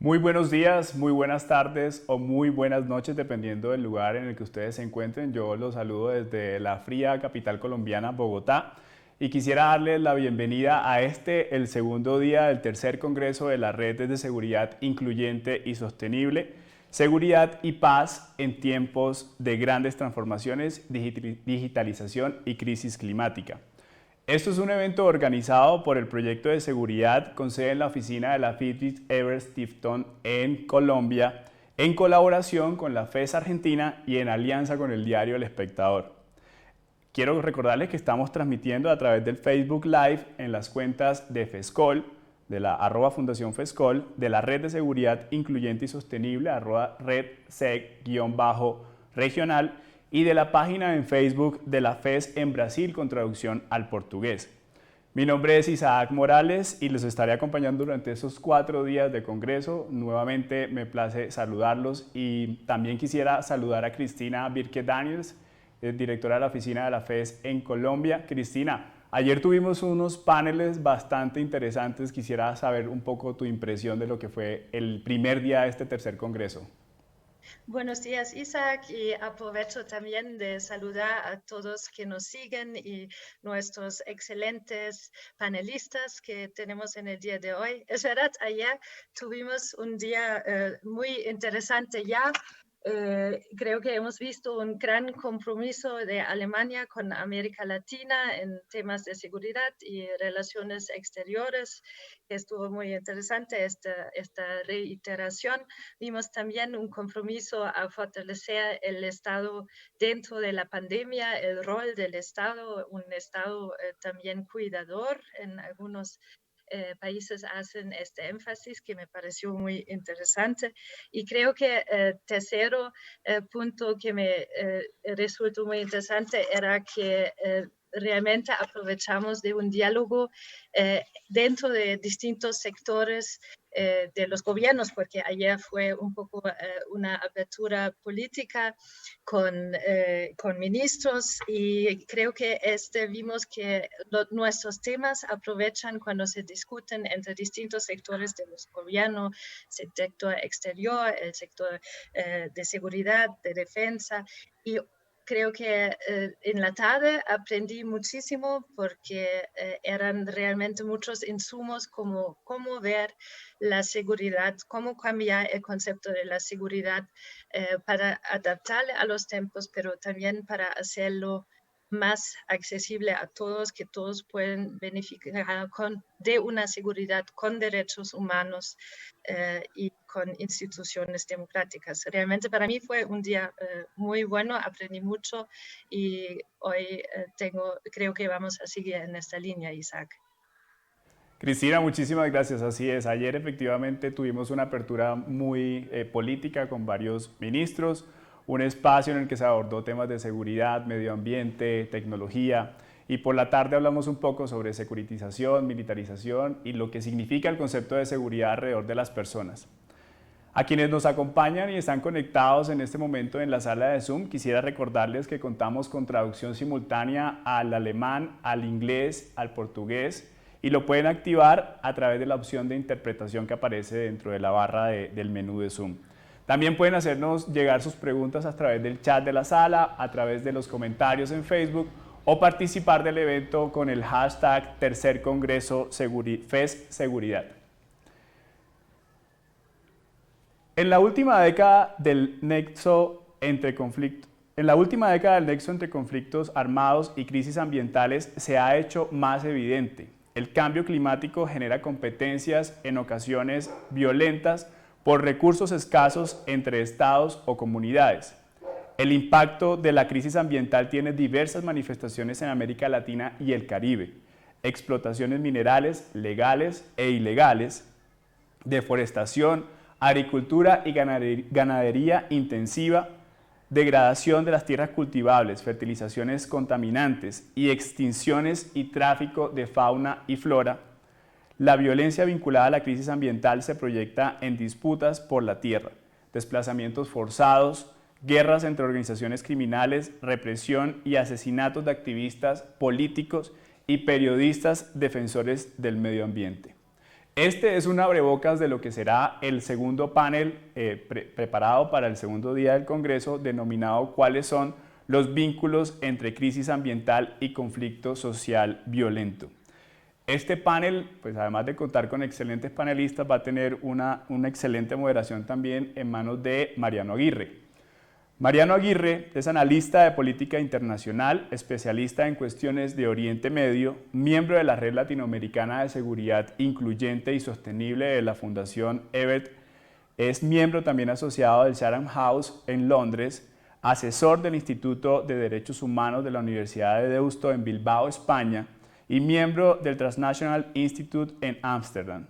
Muy buenos días, muy buenas tardes o muy buenas noches, dependiendo del lugar en el que ustedes se encuentren. Yo los saludo desde la fría capital colombiana, Bogotá, y quisiera darles la bienvenida a el segundo día del tercer Congreso de las Redes de Seguridad Incluyente y Sostenible, Seguridad y Paz en tiempos de grandes transformaciones, digitalización y crisis climática. Esto es un evento organizado por el Proyecto de Seguridad con sede en la oficina de la Fitbit Everest Tifton en Colombia, en colaboración con la FES Argentina y en alianza con el diario El Espectador. Quiero recordarles que estamos transmitiendo a través del Facebook Live en las cuentas de FESCOL, de la @Fundación FESCOL, de la Red de Seguridad Incluyente y Sostenible, @RedSec_regional, y de la página en Facebook de la FES en Brasil con traducción al portugués. Mi nombre es Isaac Morales y los estaré acompañando durante estos 4 días de congreso. Nuevamente me place saludarlos y también quisiera saludar a Cristina Birke Daniels, directora de la oficina de la FES en Colombia. Cristina, ayer tuvimos unos paneles bastante interesantes. Quisiera saber un poco tu impresión de lo que fue el primer día de este tercer congreso. Buenos días, Isaac, y aprovecho también de saludar a todos que nos siguen y nuestros excelentes panelistas que tenemos en el día de hoy. Es verdad, ayer tuvimos un día muy interesante ya. Creo que hemos visto un gran compromiso de Alemania con América Latina en temas de seguridad y relaciones exteriores. Estuvo muy interesante esta reiteración. Vimos también un compromiso a fortalecer el Estado dentro de la pandemia, el rol del Estado, un Estado también cuidador en algunos países hacen este énfasis que me pareció muy interesante. Y creo que el tercero punto que me resultó muy interesante era que realmente aprovechamos de un diálogo dentro de distintos sectores de los gobiernos, porque ayer fue un poco una apertura política con ministros y creo que vimos que nuestros temas aprovechan cuando se discuten entre distintos sectores de los gobiernos, el sector exterior, el sector de seguridad, de defensa, y creo que en la tarde aprendí muchísimo porque eran realmente muchos insumos como cómo ver la seguridad, cómo cambiar el concepto de la seguridad para adaptarle a los tiempos, pero también para hacerlo más accesible a todos, que todos pueden beneficiar de una seguridad con derechos humanos y con instituciones democráticas. Realmente para mí fue un día muy bueno, aprendí mucho y hoy creo que vamos a seguir en esta línea, Isaac. Cristina, muchísimas gracias. Así es, ayer efectivamente tuvimos una apertura muy política con varios ministros, un espacio en el que se abordó temas de seguridad, medio ambiente, tecnología, y por la tarde hablamos un poco sobre securitización, militarización y lo que significa el concepto de seguridad alrededor de las personas. A quienes nos acompañan y están conectados en este momento en la sala de Zoom, quisiera recordarles que contamos con traducción simultánea al alemán, al inglés, al portugués, y lo pueden activar a través de la opción de interpretación que aparece dentro de la barra del menú de Zoom. También pueden hacernos llegar sus preguntas a través del chat de la sala, a través de los comentarios en Facebook o participar del evento con el hashtag Tercer Congreso FES Seguridad. En la última década del nexo entre conflictos armados y crisis ambientales se ha hecho más evidente. El cambio climático genera competencias, en ocasiones violentas, por recursos escasos entre estados o comunidades. El impacto de la crisis ambiental tiene diversas manifestaciones en América Latina y el Caribe. Explotaciones minerales legales e ilegales, deforestación, agricultura y ganadería intensiva, degradación de las tierras cultivables, fertilizaciones contaminantes y extinciones y tráfico de fauna y flora. La violencia vinculada a la crisis ambiental se proyecta en disputas por la tierra, desplazamientos forzados, guerras entre organizaciones criminales, represión y asesinatos de activistas políticos y periodistas defensores del medio ambiente. Este es un abrebocas de lo que será el segundo panel preparado para el segundo día del Congreso, denominado ¿Cuáles son los vínculos entre crisis ambiental y conflicto social violento? Este panel, pues además de contar con excelentes panelistas, va a tener una excelente moderación también en manos de Mariano Aguirre. Mariano Aguirre es analista de política internacional, especialista en cuestiones de Oriente Medio, miembro de la Red Latinoamericana de Seguridad Incluyente y Sostenible de la Fundación Ebert, es miembro también asociado del Chatham House en Londres, asesor del Instituto de Derechos Humanos de la Universidad de Deusto en Bilbao, España, y miembro del Transnational Institute en Ámsterdam.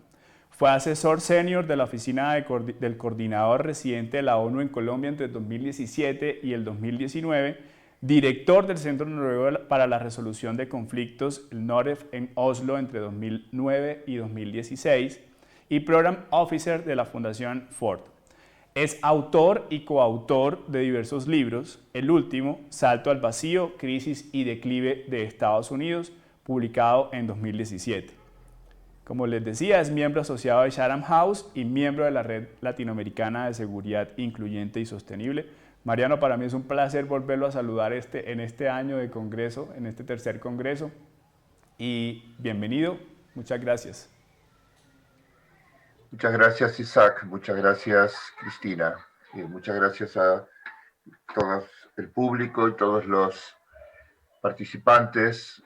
Fue asesor senior de la oficina del coordinador residente de la ONU en Colombia entre el 2017 y el 2019, director del Centro Noruego para la Resolución de Conflictos, el NOREF, en Oslo entre 2009 y 2016, y Program Officer de la Fundación Ford. Es autor y coautor de diversos libros, el último, Salto al Vacío, Crisis y Declive de Estados Unidos, publicado en 2017. Como les decía, es miembro asociado de Chatham House y miembro de la Red Latinoamericana de Seguridad Incluyente y Sostenible. Mariano, para mí es un placer volverlo a saludar en este año de congreso, en este tercer congreso. Y bienvenido, muchas gracias. Muchas gracias, Isaac. Muchas gracias, Cristina. Y muchas gracias a todo el público y todos los participantes,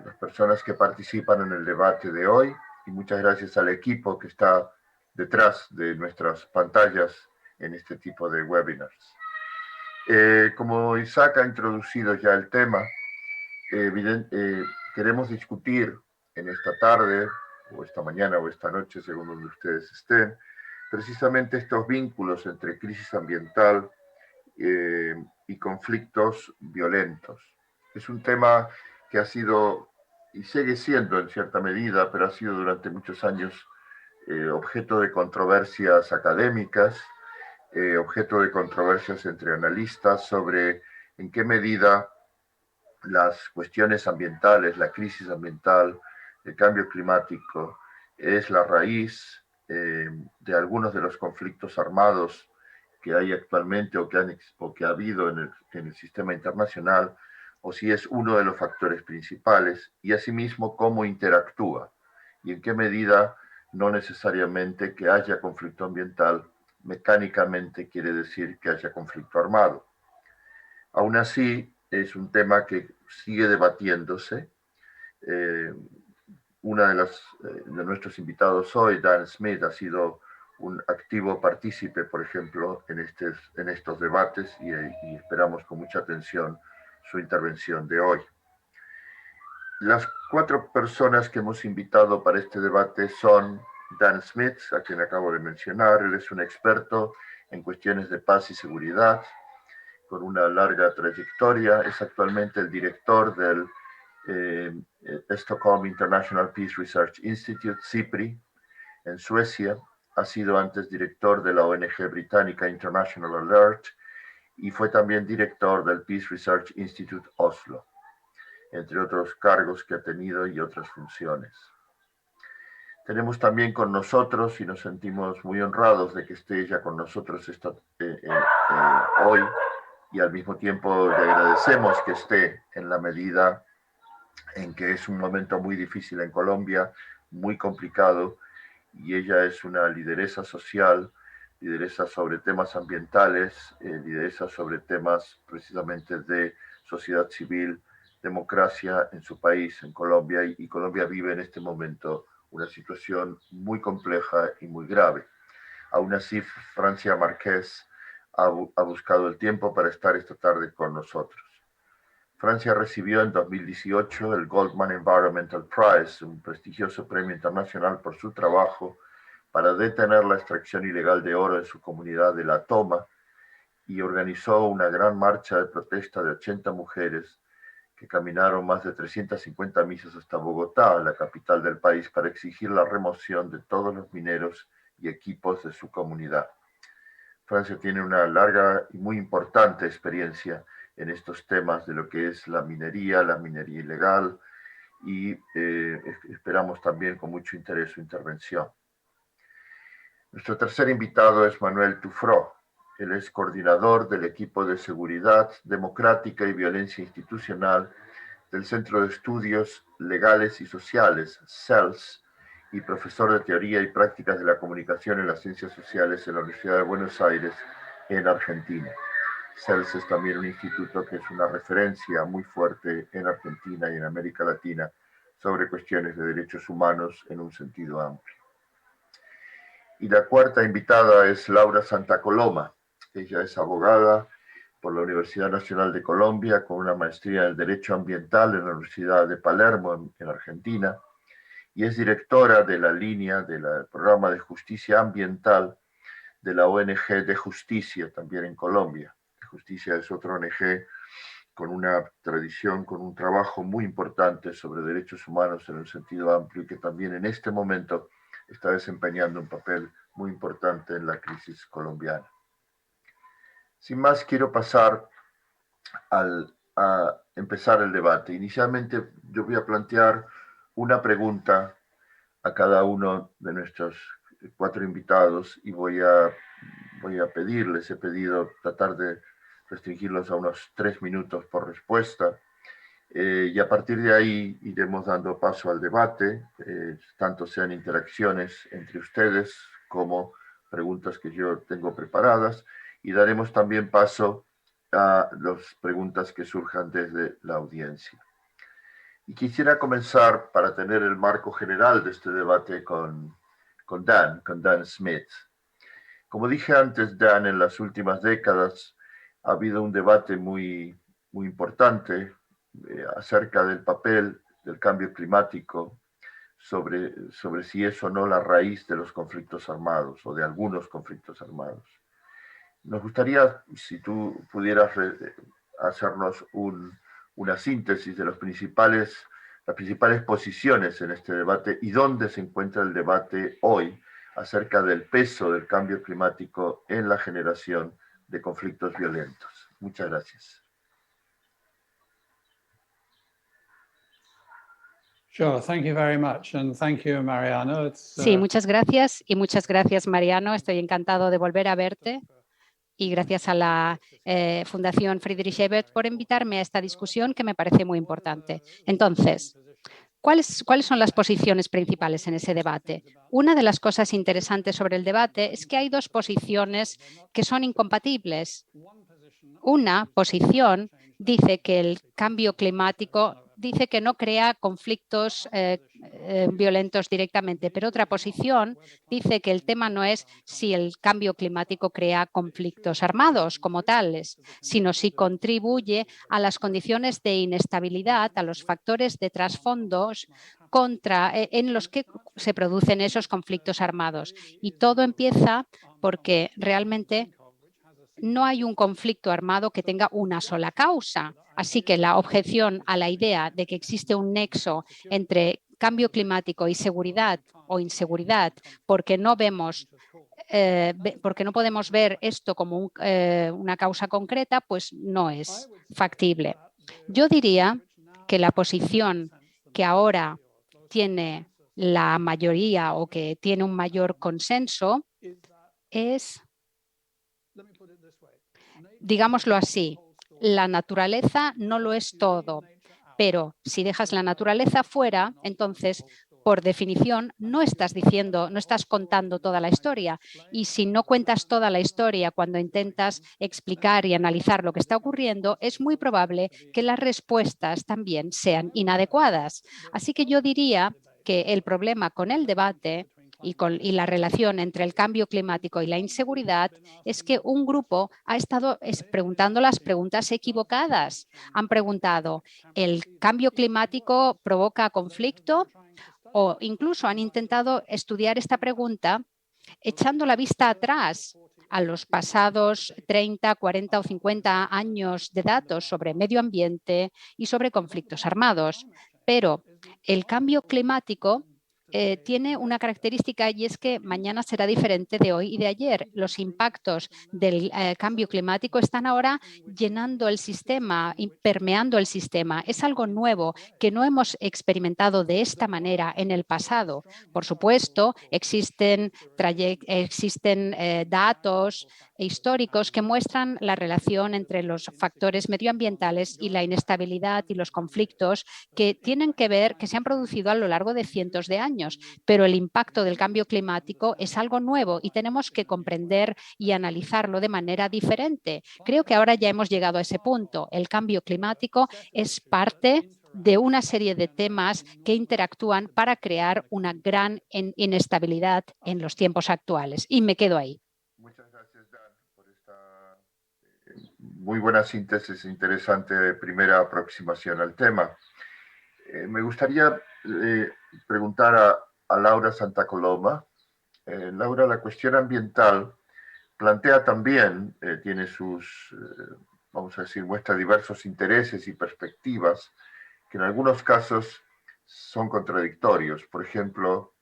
las personas que participan en el debate de hoy, y muchas gracias al equipo que está detrás de nuestras pantallas en este tipo de webinars. Como Isaac ha introducido ya el tema, queremos discutir en esta tarde, o esta mañana, o esta noche, según donde ustedes estén, precisamente estos vínculos entre crisis ambiental y conflictos violentos. Es un tema que ha sido y sigue siendo en cierta medida, pero ha sido durante muchos años objeto de controversias académicas, objeto de controversias entre analistas sobre en qué medida las cuestiones ambientales, la crisis ambiental, el cambio climático, es la raíz de algunos de los conflictos armados que hay actualmente o que ha habido en el sistema internacional, o si es uno de los factores principales, y asimismo cómo interactúa y en qué medida no necesariamente que haya conflicto ambiental mecánicamente quiere decir que haya conflicto armado. Aún así, es un tema que sigue debatiéndose. Una de nuestros invitados hoy, Dan Smith, ha sido un activo partícipe, por ejemplo, en estos debates y esperamos con mucha atención su intervención de hoy. Las 4 personas que hemos invitado para este debate son Dan Smith, a quien acabo de mencionar. Él es un experto en cuestiones de paz y seguridad, con una larga trayectoria. Es actualmente el director del Stockholm International Peace Research Institute, SIPRI, en Suecia. Ha sido antes director de la ONG británica International Alert y fue también director del Peace Research Institute Oslo, entre otros cargos que ha tenido y otras funciones. Tenemos también con nosotros, y nos sentimos muy honrados de que esté ella con nosotros hoy, y al mismo tiempo le agradecemos que esté en la medida en que es un momento muy difícil en Colombia, muy complicado, y ella es una lideresa social, lideresa sobre temas ambientales, lideresa sobre temas precisamente de sociedad civil, democracia en su país, en Colombia, y Colombia vive en este momento una situación muy compleja y muy grave. Aún así, Francia Márquez ha buscado el tiempo para estar esta tarde con nosotros. Francia recibió en 2018 el Goldman Environmental Prize, un prestigioso premio internacional por su trabajo para detener la extracción ilegal de oro en su comunidad de La Toma, y organizó una gran marcha de protesta de 80 mujeres que caminaron más de 350 millas hasta Bogotá, la capital del país, para exigir la remoción de todos los mineros y equipos de su comunidad. Francia tiene una larga y muy importante experiencia en estos temas de lo que es la minería ilegal y esperamos también con mucho interés su intervención. Nuestro tercer invitado es Manuel Tufró. Él es coordinador del equipo de Seguridad Democrática y Violencia Institucional del Centro de Estudios Legales y Sociales, CELS, y profesor de Teoría y Prácticas de la Comunicación en las Ciencias Sociales en la Universidad de Buenos Aires, en Argentina. CELS es también un instituto que es una referencia muy fuerte en Argentina y en América Latina sobre cuestiones de derechos humanos en un sentido amplio. Y la cuarta invitada es Laura Santa Coloma. Ella es abogada por la Universidad Nacional de Colombia con una maestría en Derecho Ambiental en la Universidad de Palermo, en Argentina, y es directora de la línea del programa de justicia ambiental de la ONG de Justicia, también en Colombia. De Justicia es otra ONG con una tradición, con un trabajo muy importante sobre derechos humanos en un sentido amplio y que también en este momento está desempeñando un papel muy importante en la crisis colombiana. Sin más, quiero pasar a empezar el debate. Inicialmente yo voy a plantear una pregunta a cada uno de nuestros 4 invitados y voy a pedirles, he pedido tratar de restringirlos a unos 3 minutos por respuesta. Y a partir de ahí iremos dando paso al debate, tanto sean interacciones entre ustedes como preguntas que yo tengo preparadas, y daremos también paso a las preguntas que surjan desde la audiencia. Y quisiera comenzar, para tener el marco general de este debate, con Dan Smith. Como dije antes, Dan, en las últimas décadas ha habido un debate muy importante acerca del papel del cambio climático sobre si es o no la raíz de los conflictos armados o de algunos conflictos armados. Nos gustaría, si tú pudieras hacernos una síntesis de las principales posiciones en este debate y dónde se encuentra el debate hoy acerca del peso del cambio climático en la generación de conflictos violentos. Muchas gracias. Sure, thank you very much and thank you, Mariano. Sí, muchas gracias y muchas gracias, Mariano. Estoy encantado de volver a verte y gracias a la Fundación Friedrich Ebert por invitarme a esta discusión que me parece muy importante. Entonces, ¿cuáles son las posiciones principales en ese debate? Una de las cosas interesantes sobre el debate es que hay 2 posiciones que son incompatibles. Una posición dice que el cambio climático dice que no crea conflictos violentos directamente, pero otra posición dice que el tema no es si el cambio climático crea conflictos armados como tales, sino si contribuye a las condiciones de inestabilidad, a los factores de trasfondos en los que se producen esos conflictos armados. Y todo empieza porque realmente no hay un conflicto armado que tenga una sola causa. Así que la objeción a la idea de que existe un nexo entre cambio climático y seguridad o inseguridad, porque no podemos ver esto como una causa concreta, pues no es factible. Yo diría que la posición que ahora tiene la mayoría o que tiene un mayor consenso es, digámoslo así, la naturaleza no lo es todo, pero si dejas la naturaleza fuera, entonces, por definición, no estás contando toda la historia. Y si no cuentas toda la historia cuando intentas explicar y analizar lo que está ocurriendo, es muy probable que las respuestas también sean inadecuadas. Así que yo diría que el problema con el debate y la relación entre el cambio climático y la inseguridad es que un grupo ha estado preguntando las preguntas equivocadas. Han preguntado, ¿el cambio climático provoca conflicto? O incluso han intentado estudiar esta pregunta echando la vista atrás a los pasados 30, 40 o 50 años de datos sobre medio ambiente y sobre conflictos armados. Pero el cambio climático tiene una característica, y es que mañana será diferente de hoy y de ayer. Los impactos del cambio climático están ahora llenando el sistema, permeando el sistema. Es algo nuevo que no hemos experimentado de esta manera en el pasado. Por supuesto, existen datos históricos que muestran la relación entre los factores medioambientales y la inestabilidad y los conflictos que tienen que ver, que se han producido a lo largo de cientos de años, pero el impacto del cambio climático es algo nuevo y tenemos que comprender y analizarlo de manera diferente. Creo que ahora ya hemos llegado a ese punto. El cambio climático es parte de una serie de temas que interactúan para crear una gran inestabilidad en los tiempos actuales. Y me quedo ahí. Muchas gracias, Dan, por esta muy buena síntesis, interesante primera aproximación al tema. Me gustaría preguntar a Laura Santacoloma. Laura, la cuestión ambiental plantea también, tiene sus, vamos a decir, muestra diversos intereses y perspectivas que en algunos casos son contradictorios. Por ejemplo,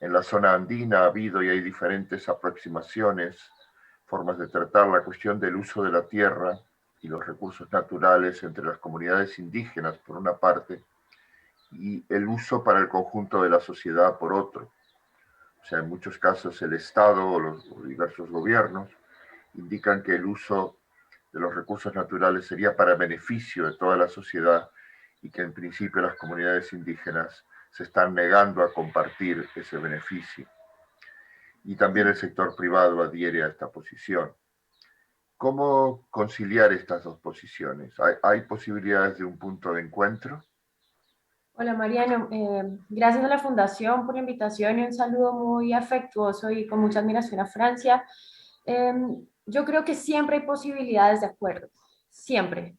en la zona andina ha habido y hay diferentes aproximaciones, formas de tratar la cuestión del uso de la tierra y los recursos naturales entre las comunidades indígenas, por una parte, y el uso para el conjunto de la sociedad, por otro. O sea, en muchos casos el Estado o los diversos gobiernos indican que el uso de los recursos naturales sería para beneficio de toda la sociedad y que en principio las comunidades indígenas se están negando a compartir ese beneficio. Y también el sector privado adhiere a esta posición. ¿Cómo conciliar estas dos posiciones? ¿Hay posibilidades de un punto de encuentro? Hola Mariano, gracias a la Fundación por la invitación y un saludo muy afectuoso y con mucha admiración a Francia. Yo creo que siempre hay posibilidades de acuerdo, siempre.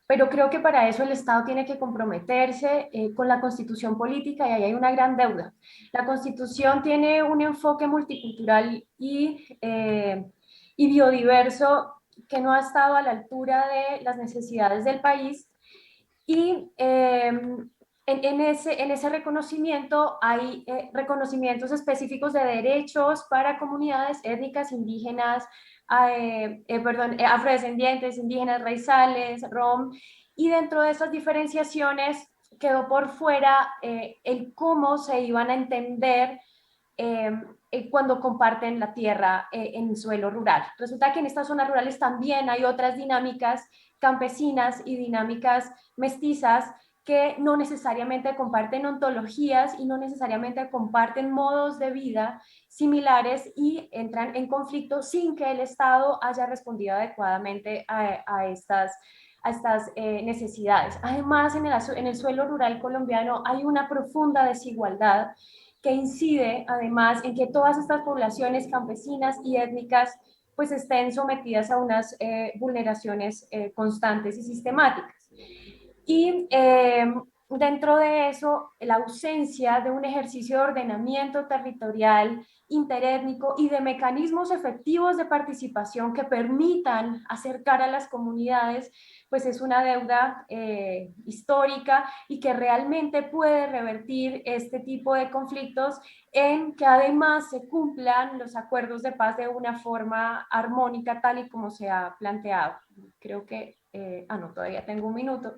Pero creo que para eso el Estado tiene que comprometerse con la Constitución política y ahí hay una gran deuda. La Constitución tiene un enfoque multicultural y biodiverso que no ha estado a la altura de las necesidades del país y en ese reconocimiento hay reconocimientos específicos de derechos para comunidades étnicas indígenas, afrodescendientes, indígenas, raizales, rom, y dentro de esas diferenciaciones quedó por fuera el cómo se iban a entender cuando comparten la tierra en suelo rural. Resulta que en estas zonas rurales también hay otras dinámicas campesinas y dinámicas mestizas que no necesariamente comparten ontologías y no necesariamente comparten modos de vida similares y entran en conflicto sin que el Estado haya respondido adecuadamente a estas necesidades. Además, en el suelo rural colombiano hay una profunda desigualdad que incide además en que todas estas poblaciones campesinas y étnicas pues estén sometidas a unas vulneraciones constantes y sistemáticas. Y dentro de eso, la ausencia de un ejercicio de ordenamiento territorial, interétnico y de mecanismos efectivos de participación que permitan acercar a las comunidades, pues es una deuda histórica y que realmente puede revertir este tipo de conflictos en que además se cumplan los acuerdos de paz de una forma armónica tal y como se ha planteado. Creo que, no, todavía tengo un minuto.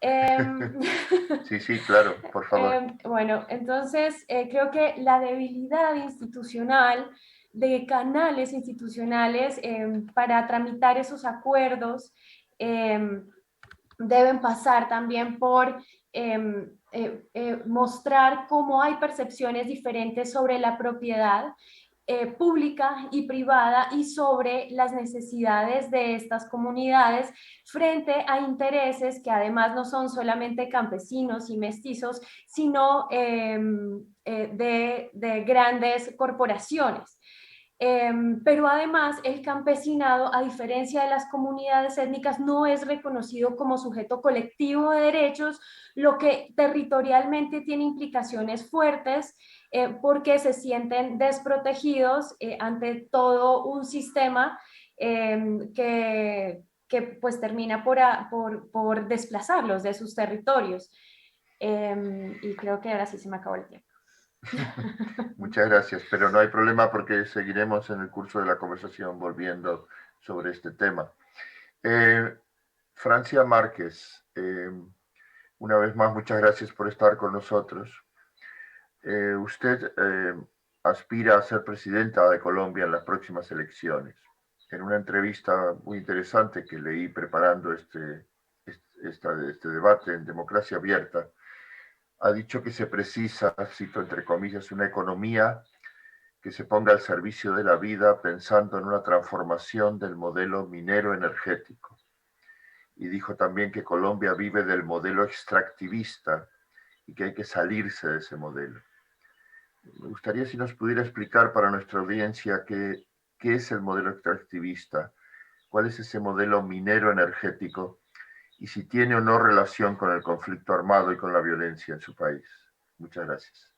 Sí, claro, por favor. Bueno, entonces creo que la debilidad institucional de canales institucionales para tramitar esos acuerdos deben pasar también por mostrar cómo hay percepciones diferentes sobre la propiedad pública y privada y sobre las necesidades de estas comunidades frente a intereses que además no son solamente campesinos y mestizos, sino de grandes corporaciones. Pero además el campesinado, a diferencia de las comunidades étnicas, no es reconocido como sujeto colectivo de derechos, lo que territorialmente tiene implicaciones fuertes porque se sienten desprotegidos ante todo un sistema que pues termina por desplazarlos de sus territorios. Y creo que ahora sí se me acabó el tiempo. Muchas gracias, pero no hay problema porque seguiremos en el curso de la conversación volviendo sobre este tema. Francia Márquez, una vez más, muchas gracias por estar con nosotros. Usted aspira a ser presidenta de Colombia en las próximas elecciones. En una entrevista muy interesante que leí preparando este debate en Democracia Abierta, ha dicho que se precisa, cito entre comillas, una economía que se ponga al servicio de la vida pensando en una transformación del modelo minero energético. Y dijo también que Colombia vive del modelo extractivista y que hay que salirse de ese modelo. Me gustaría si nos pudiera explicar para nuestra audiencia qué es el modelo extractivista, cuál es ese modelo minero energético y si tiene o no relación con el conflicto armado y con la violencia en su país. Muchas gracias.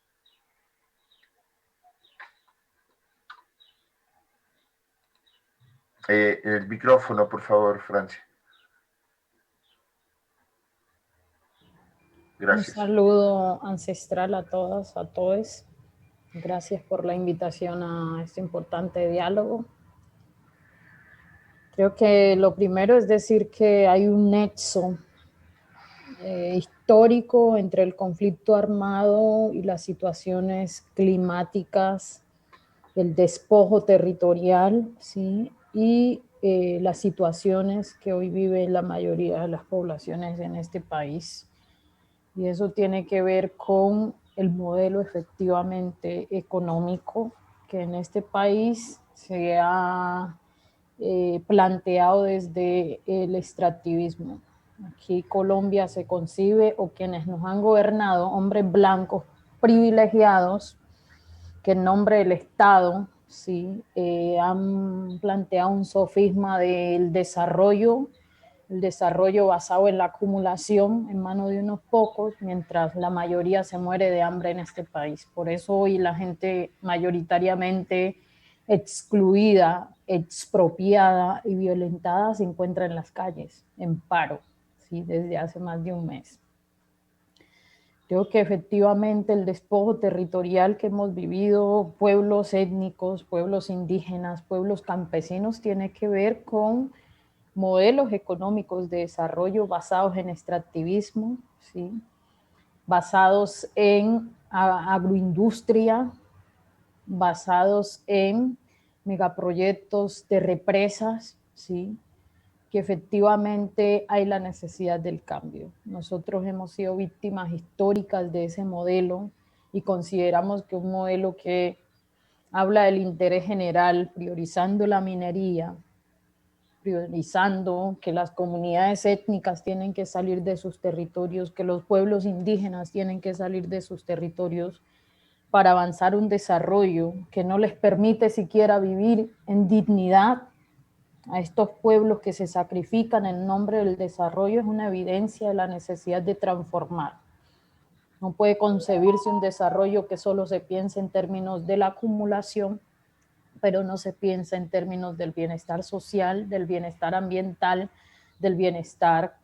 El micrófono, por favor, Francia. Gracias. Un saludo ancestral a todas, a todos. Gracias por la invitación a este importante diálogo. Creo que lo primero es decir que hay un nexo histórico entre el conflicto armado y las situaciones climáticas, el despojo territorial, ¿sí? Y las situaciones que hoy vive la mayoría de las poblaciones en este país. Y eso tiene que ver con el modelo efectivamente económico que en este país se ha planteado desde el extractivismo. Aquí Colombia se concibe, o quienes nos han gobernado, hombres blancos privilegiados, que en nombre del Estado sí, han planteado un sofisma del desarrollo, el desarrollo basado en la acumulación en manos de unos pocos, mientras la mayoría se muere de hambre en este país. Por eso hoy la gente mayoritariamente excluida, expropiada y violentada se encuentra en las calles, en paro, ¿sí? Desde hace más de un mes. Creo que efectivamente el despojo territorial que hemos vivido, pueblos étnicos, pueblos indígenas, pueblos campesinos, tiene que ver con modelos económicos de desarrollo basados en extractivismo, ¿sí? Basados en agroindustria, basados en megaproyectos de represas, ¿sí? Que efectivamente hay la necesidad del cambio. Nosotros hemos sido víctimas históricas de ese modelo y consideramos que un modelo que habla del interés general, priorizando la minería, priorizando que las comunidades étnicas tienen que salir de sus territorios, que los pueblos indígenas tienen que salir de sus territorios para avanzar un desarrollo que no les permite siquiera vivir en dignidad a estos pueblos que se sacrifican en nombre del desarrollo, es una evidencia de la necesidad de transformar. No puede concebirse un desarrollo que solo se piense en términos de la acumulación, pero no se piensa en términos del bienestar social, del bienestar ambiental, del bienestar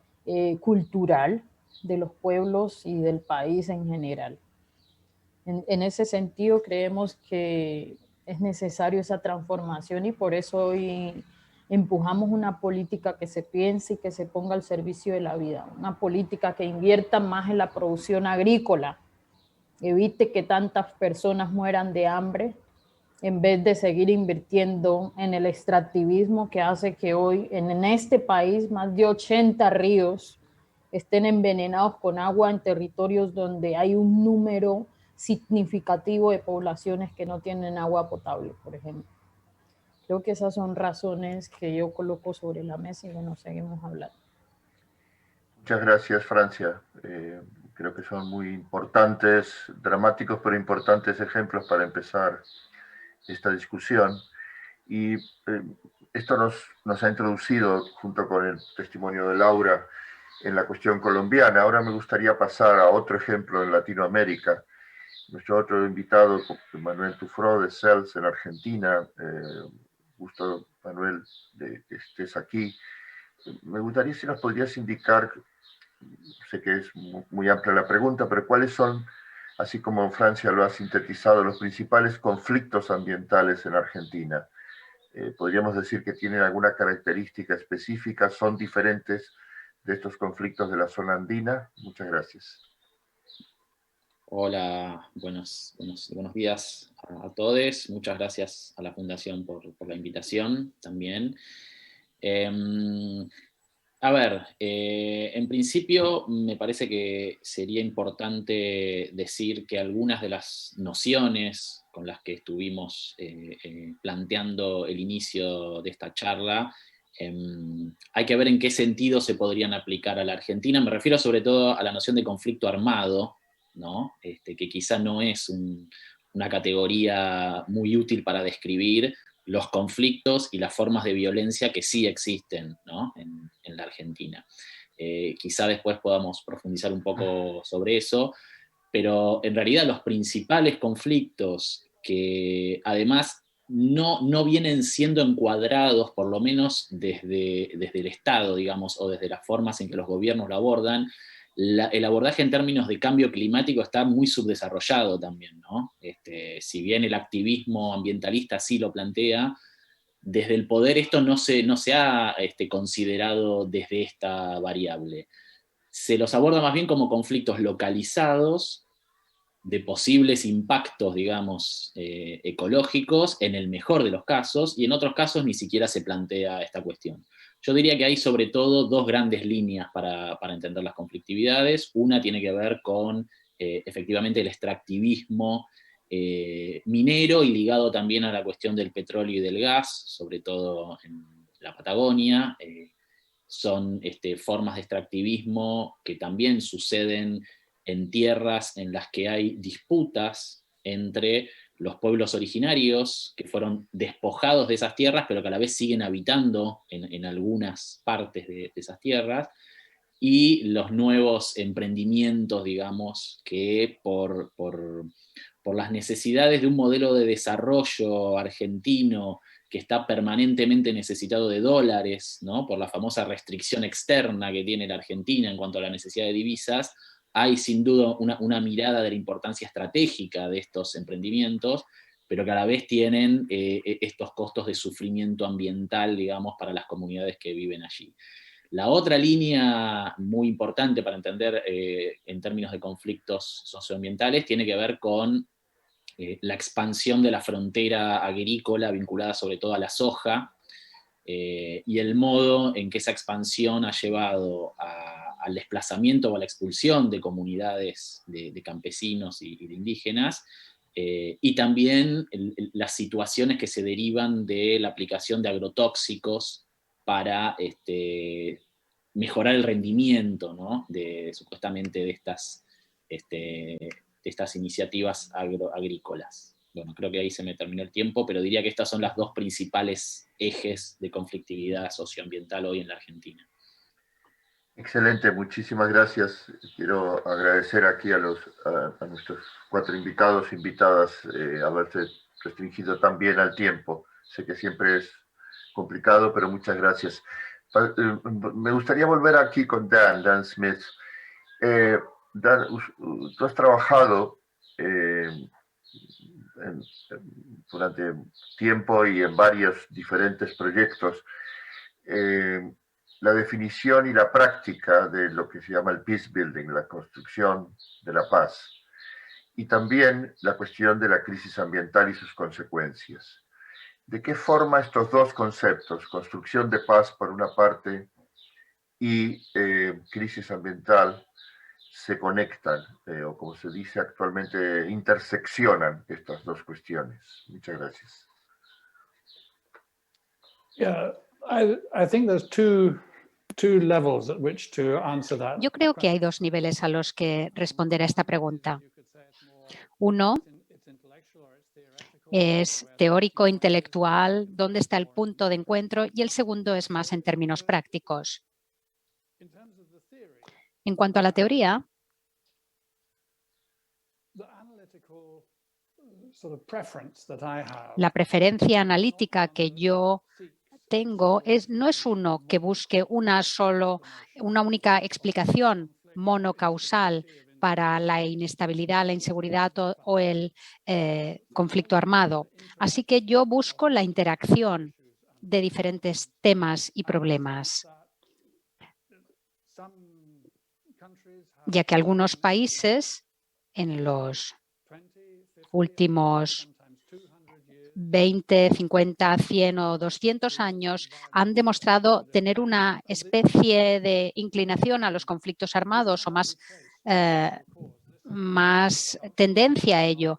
cultural de los pueblos y del país en general. En ese sentido creemos que es necesario esa transformación y por eso hoy empujamos una política que se piense y que se ponga al servicio de la vida, una política que invierta más en la producción agrícola, evite que tantas personas mueran de hambre, en vez de seguir invirtiendo en el extractivismo que hace que hoy en este país más de 80 ríos estén envenenados con agua en territorios donde hay un número significativo de poblaciones que no tienen agua potable, por ejemplo. Creo que esas son razones que yo coloco sobre la mesa y bueno, seguimos hablando. Muchas gracias, Francia. Creo que son muy importantes, dramáticos pero importantes ejemplos para empezar esta discusión. Y esto nos ha introducido, junto con el testimonio de Laura, en la cuestión colombiana. Ahora me gustaría pasar a otro ejemplo en Latinoamérica. Nuestro otro invitado, Manuel Tufró, de CELS en Argentina. Gusto, Manuel, de que estés aquí. Me gustaría si nos podrías indicar, sé que es muy amplia la pregunta, pero ¿cuáles son así como Francia lo ha sintetizado, los principales conflictos ambientales en Argentina. ¿Podríamos decir que tienen alguna característica específica? ¿Son diferentes de estos conflictos de la zona andina? Muchas gracias. Hola, buenos días a todos. Muchas gracias a la Fundación por la invitación también. A ver, en principio me parece que sería importante decir que algunas de las nociones con las que estuvimos planteando el inicio de esta charla, hay que ver en qué sentido se podrían aplicar a la Argentina. Me refiero sobre todo a la noción de conflicto armado, ¿no? Que quizá no es una categoría muy útil para describir los conflictos y las formas de violencia que sí existen, ¿no? en la Argentina. Quizá después podamos profundizar un poco sobre eso, pero en realidad los principales conflictos que además no vienen siendo encuadrados, por lo menos desde el Estado, digamos, o desde las formas en que los gobiernos lo abordan, el abordaje en términos de cambio climático está muy subdesarrollado también, ¿no? Si bien el activismo ambientalista sí lo plantea, desde el poder esto no se ha considerado desde esta variable. Se los aborda más bien como conflictos localizados, de posibles impactos, digamos, ecológicos, en el mejor de los casos, y en otros casos ni siquiera se plantea esta cuestión. Yo diría que hay sobre todo dos grandes líneas para entender las conflictividades. Una tiene que ver con efectivamente el extractivismo minero y ligado también a la cuestión del petróleo y del gas, sobre todo en la Patagonia. Son formas de extractivismo que también suceden en tierras en las que hay disputas entre los pueblos originarios que fueron despojados de esas tierras, pero que a la vez siguen habitando en algunas partes de esas tierras, y los nuevos emprendimientos, digamos, que por las necesidades de un modelo de desarrollo argentino que está permanentemente necesitado de dólares, ¿no? Por la famosa restricción externa que tiene la Argentina en cuanto a la necesidad de divisas, hay sin duda una mirada de la importancia estratégica de estos emprendimientos, pero que a la vez tienen estos costos de sufrimiento ambiental, digamos, para las comunidades que viven allí. La otra línea muy importante para entender en términos de conflictos socioambientales tiene que ver con la expansión de la frontera agrícola vinculada sobre todo a la soja, y el modo en que esa expansión ha llevado al desplazamiento o a la expulsión de comunidades de campesinos y de indígenas, y también las situaciones que se derivan de la aplicación de agrotóxicos para mejorar el rendimiento, ¿no? Supuestamente de estas iniciativas agrícolas. Bueno, creo que ahí se me terminó el tiempo, pero diría que estas son las dos principales ejes de conflictividad socioambiental hoy en la Argentina. Excelente, muchísimas gracias. Quiero agradecer aquí a nuestros 4 invitados, invitadas, haberse restringido tan bien al tiempo. Sé que siempre es complicado, pero muchas gracias. Me gustaría volver aquí con Dan Smith. Dan, tú has trabajado durante tiempo y en varios diferentes proyectos la definición y la práctica de lo que se llama el peace building, la construcción de la paz, y también la cuestión de la crisis ambiental y sus consecuencias. ¿De qué forma estos dos conceptos, construcción de paz por una parte y crisis ambiental, se conectan, o como se dice actualmente, interseccionan estas dos cuestiones? Muchas gracias. Yeah, I think there's two levels at which to answer that. Yo creo que hay dos niveles a los que responder a esta pregunta. Uno es teórico, intelectual, dónde está el punto de encuentro, y el segundo es más en términos prácticos. En cuanto a la teoría, la preferencia analítica que yo tengo no es uno que busque una única explicación monocausal para la inestabilidad, la inseguridad o el conflicto armado. Así que yo busco la interacción de diferentes temas y problemas, ya que algunos países en los últimos 20, 50, 100 o 200 años han demostrado tener una especie de inclinación a los conflictos armados o más tendencia a ello.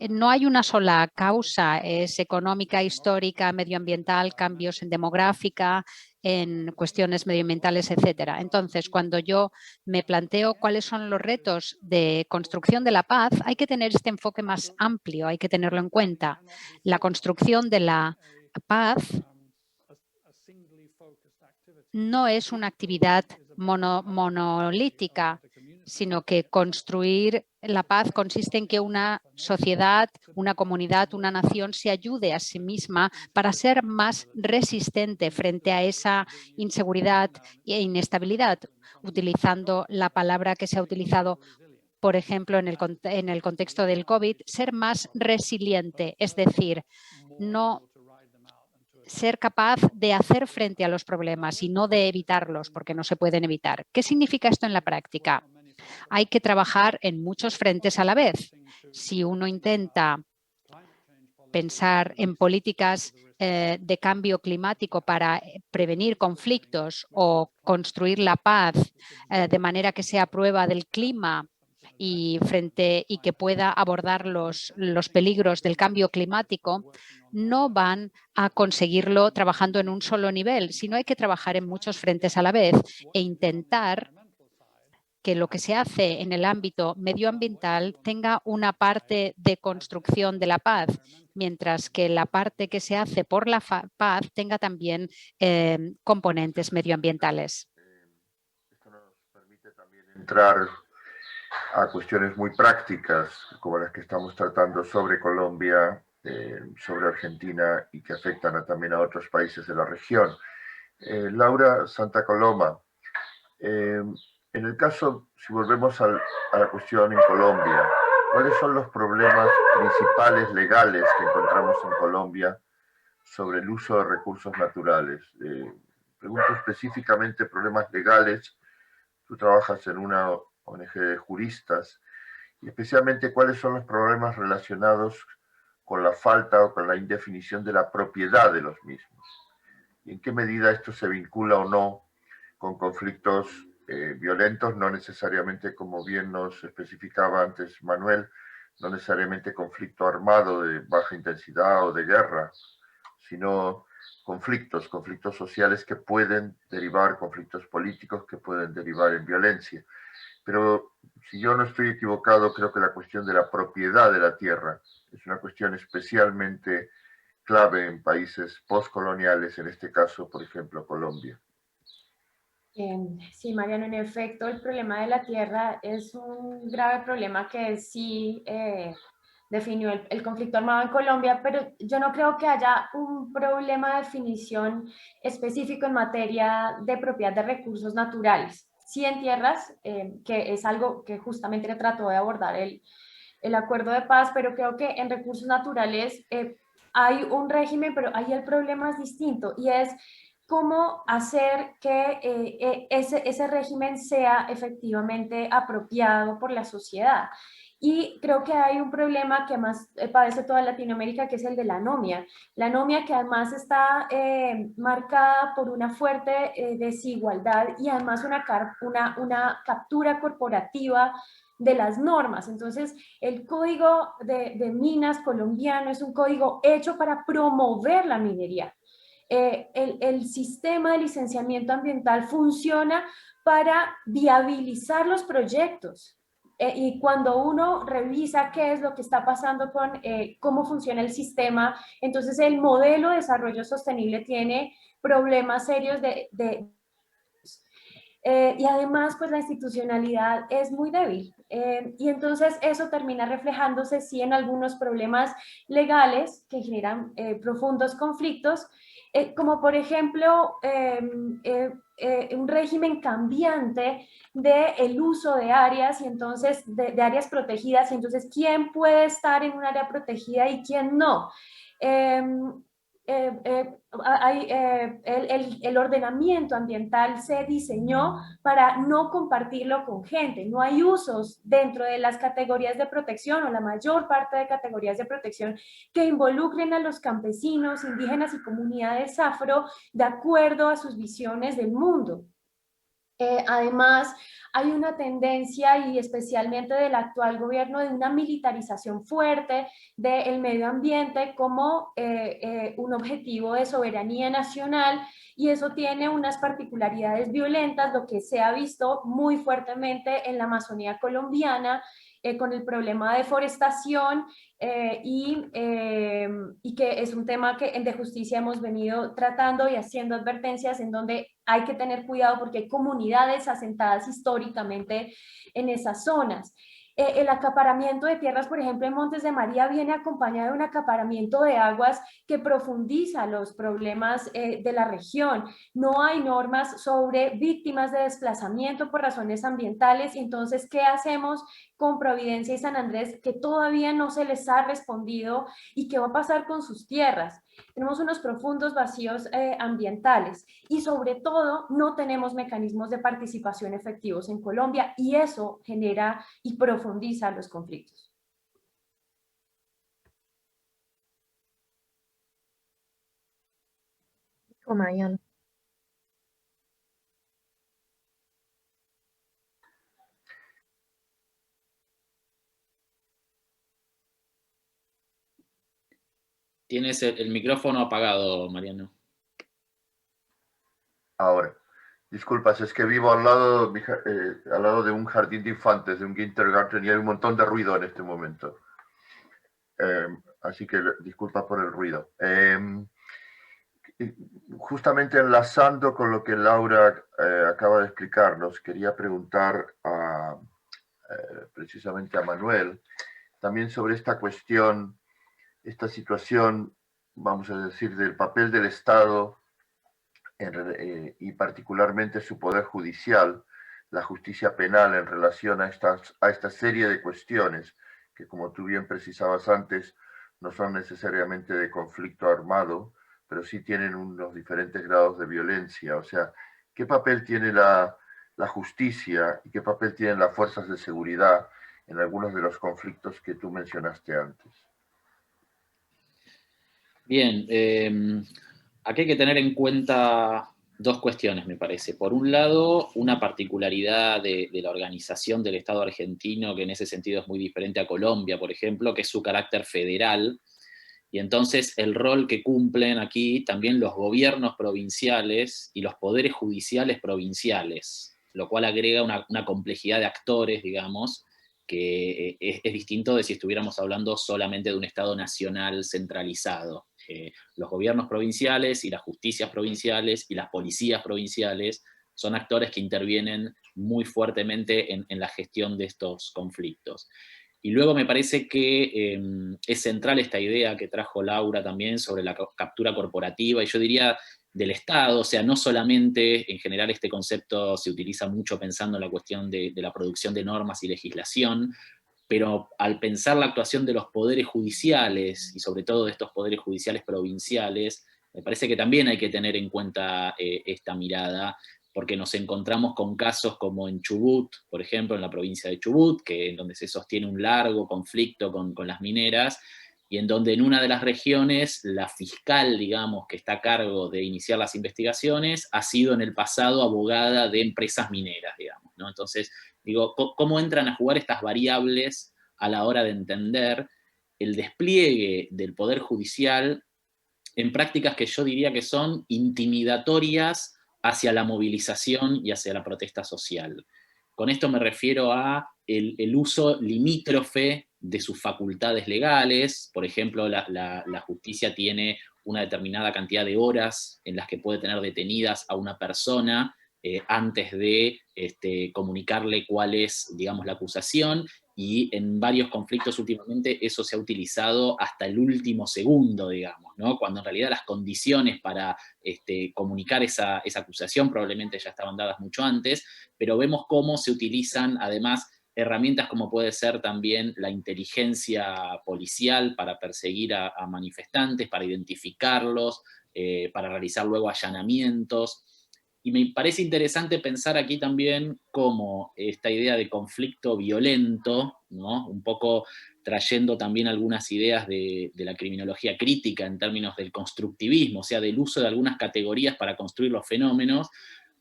No hay una sola causa, es económica, histórica, medioambiental, cambios en demográfica, en cuestiones medioambientales, etcétera. Entonces, cuando yo me planteo cuáles son los retos de construcción de la paz, hay que tener este enfoque más amplio, hay que tenerlo en cuenta. La construcción de la paz no es una actividad monolítica, sino que construir la paz consiste en que una sociedad, una comunidad, una nación se ayude a sí misma para ser más resistente frente a esa inseguridad e inestabilidad, utilizando la palabra que se ha utilizado, por ejemplo, en el contexto del COVID, ser más resiliente, es decir, no ser capaz de hacer frente a los problemas y no de evitarlos, porque no se pueden evitar. ¿Qué significa esto en la práctica? Hay que trabajar en muchos frentes a la vez. Si uno intenta pensar en políticas de cambio climático para prevenir conflictos o construir la paz de manera que sea prueba del clima y que pueda abordar los peligros del cambio climático, no van a conseguirlo trabajando en un solo nivel, sino hay que trabajar en muchos frentes a la vez e intentar que lo que se hace en el ámbito medioambiental tenga una parte de construcción de la paz, mientras que la parte que se hace por la paz tenga también componentes medioambientales. Esto nos permite también entrar a cuestiones muy prácticas, como las que estamos tratando sobre Colombia, sobre Argentina y que afectan también a otros países de la región. Laura Santa Coloma, en el caso, si volvemos a la cuestión en Colombia, ¿cuáles son los problemas principales legales que encontramos en Colombia sobre el uso de recursos naturales? Pregunto específicamente problemas legales. Tú trabajas en una ONG de juristas, y especialmente cuáles son los problemas relacionados con la falta o con la indefinición de la propiedad de los mismos. Y en qué medida esto se vincula o no con conflictos violentos, no necesariamente, como bien nos especificaba antes Manuel, no necesariamente conflicto armado de baja intensidad o de guerra, sino conflictos sociales que pueden derivar, conflictos políticos que pueden derivar en violencia. Pero si yo no estoy equivocado, creo que la cuestión de la propiedad de la tierra es una cuestión especialmente clave en países postcoloniales, en este caso, por ejemplo, Colombia. Sí, Mariano, en efecto, el problema de la tierra es un grave problema que sí definió el conflicto armado en Colombia, pero yo no creo que haya un problema de definición específico en materia de propiedad de recursos naturales. Sí en tierras, que es algo que justamente trató de abordar el acuerdo de paz, pero creo que en recursos naturales hay un régimen, pero ahí el problema es distinto y es cómo hacer que ese régimen sea efectivamente apropiado por la sociedad. Y creo que hay un problema que más padece toda Latinoamérica, que es el de la anomia. La anomia que además está marcada por una fuerte desigualdad y además una captura corporativa de las normas. Entonces, el código de minas colombiano es un código hecho para promover la minería. El sistema de licenciamiento ambiental funciona para viabilizar los proyectos. Y cuando uno revisa qué es lo que está pasando con cómo funciona el sistema, entonces el modelo de desarrollo sostenible tiene problemas serios y además, pues la institucionalidad es muy débil. Y entonces eso termina reflejándose, sí, en algunos problemas legales que generan profundos conflictos, como por ejemplo un régimen cambiante del uso de áreas y entonces de áreas protegidas, y entonces quién puede estar en un área protegida y quién no. El ordenamiento ambiental se diseñó para no compartirlo con gente. No hay usos dentro de las categorías de protección o la mayor parte de categorías de protección que involucren a los campesinos, indígenas y comunidades afro de acuerdo a sus visiones del mundo. Además, hay una tendencia, y especialmente del actual gobierno, de una militarización fuerte del medio ambiente como un objetivo de soberanía nacional, y eso tiene unas particularidades violentas, lo que se ha visto muy fuertemente en la Amazonía colombiana, con el problema de deforestación y que es un tema que en De Justicia hemos venido tratando y haciendo advertencias en donde hay que tener cuidado porque hay comunidades asentadas históricamente en esas zonas. El acaparamiento de tierras, por ejemplo, en Montes de María viene acompañado de un acaparamiento de aguas que profundiza los problemas de la región. No hay normas sobre víctimas de desplazamiento por razones ambientales. Entonces, ¿qué hacemos con Providencia y San Andrés que todavía no se les ha respondido? ¿Y qué va a pasar con sus tierras? Tenemos unos profundos vacíos ambientales y sobre todo no tenemos mecanismos de participación efectivos en Colombia, y eso genera y profundiza los conflictos. Mariano. Tienes el micrófono apagado, Mariano. Ahora, disculpas, es que vivo al lado de un jardín de infantes, de un kindergarten, y hay un montón de ruido en este momento. Así que disculpa por el ruido. Justamente enlazando con lo que Laura acaba de explicarnos, quería preguntar precisamente a Manuel, también sobre esta cuestión, esta situación, vamos a decir, del papel del Estado y particularmente su poder judicial, la justicia penal en relación a esta serie de cuestiones que, como tú bien precisabas antes, no son necesariamente de conflicto armado, pero sí tienen unos diferentes grados de violencia. O sea, ¿qué papel tiene la justicia y qué papel tienen las fuerzas de seguridad en algunos de los conflictos que tú mencionaste antes? Bien, aquí hay que tener en cuenta dos cuestiones, me parece. Por un lado, una particularidad de la organización del Estado argentino, que en ese sentido es muy diferente a Colombia, por ejemplo, que es su carácter federal, y entonces el rol que cumplen aquí también los gobiernos provinciales y los poderes judiciales provinciales, lo cual agrega una complejidad de actores, digamos, que es distinto de si estuviéramos hablando solamente de un Estado nacional centralizado. Los gobiernos provinciales y las justicias provinciales y las policías provinciales son actores que intervienen muy fuertemente en la gestión de estos conflictos. Y luego me parece que es central esta idea que trajo Laura también sobre la captura corporativa, y yo diría del Estado, o sea, no solamente, en general este concepto se utiliza mucho pensando en la cuestión de la producción de normas y legislación, pero al pensar la actuación de los poderes judiciales, y sobre todo de estos poderes judiciales provinciales, me parece que también hay que tener en cuenta esta mirada, porque nos encontramos con casos como en Chubut, por ejemplo, en la provincia de Chubut, en donde se sostiene un largo conflicto con las mineras, y en donde en una de las regiones la fiscal, digamos, que está a cargo de iniciar las investigaciones, ha sido en el pasado abogada de empresas mineras, digamos, ¿no? Entonces, digo, ¿cómo entran a jugar estas variables a la hora de entender el despliegue del Poder Judicial en prácticas que yo diría que son intimidatorias hacia la movilización y hacia la protesta social? Con esto me refiero a el uso limítrofe de sus facultades legales. Por ejemplo, la justicia tiene una determinada cantidad de horas en las que puede tener detenidas a una persona antes de comunicarle cuál es, digamos, la acusación, y en varios conflictos últimamente eso se ha utilizado hasta el último segundo, digamos, ¿no? Cuando en realidad las condiciones para comunicar esa acusación probablemente ya estaban dadas mucho antes, pero vemos cómo se utilizan además herramientas como puede ser también la inteligencia policial para perseguir a manifestantes, para identificarlos, para realizar luego allanamientos. Y me parece interesante pensar aquí también cómo esta idea de conflicto violento, ¿no? Un poco trayendo también algunas ideas de la criminología crítica en términos del constructivismo, o sea, del uso de algunas categorías para construir los fenómenos.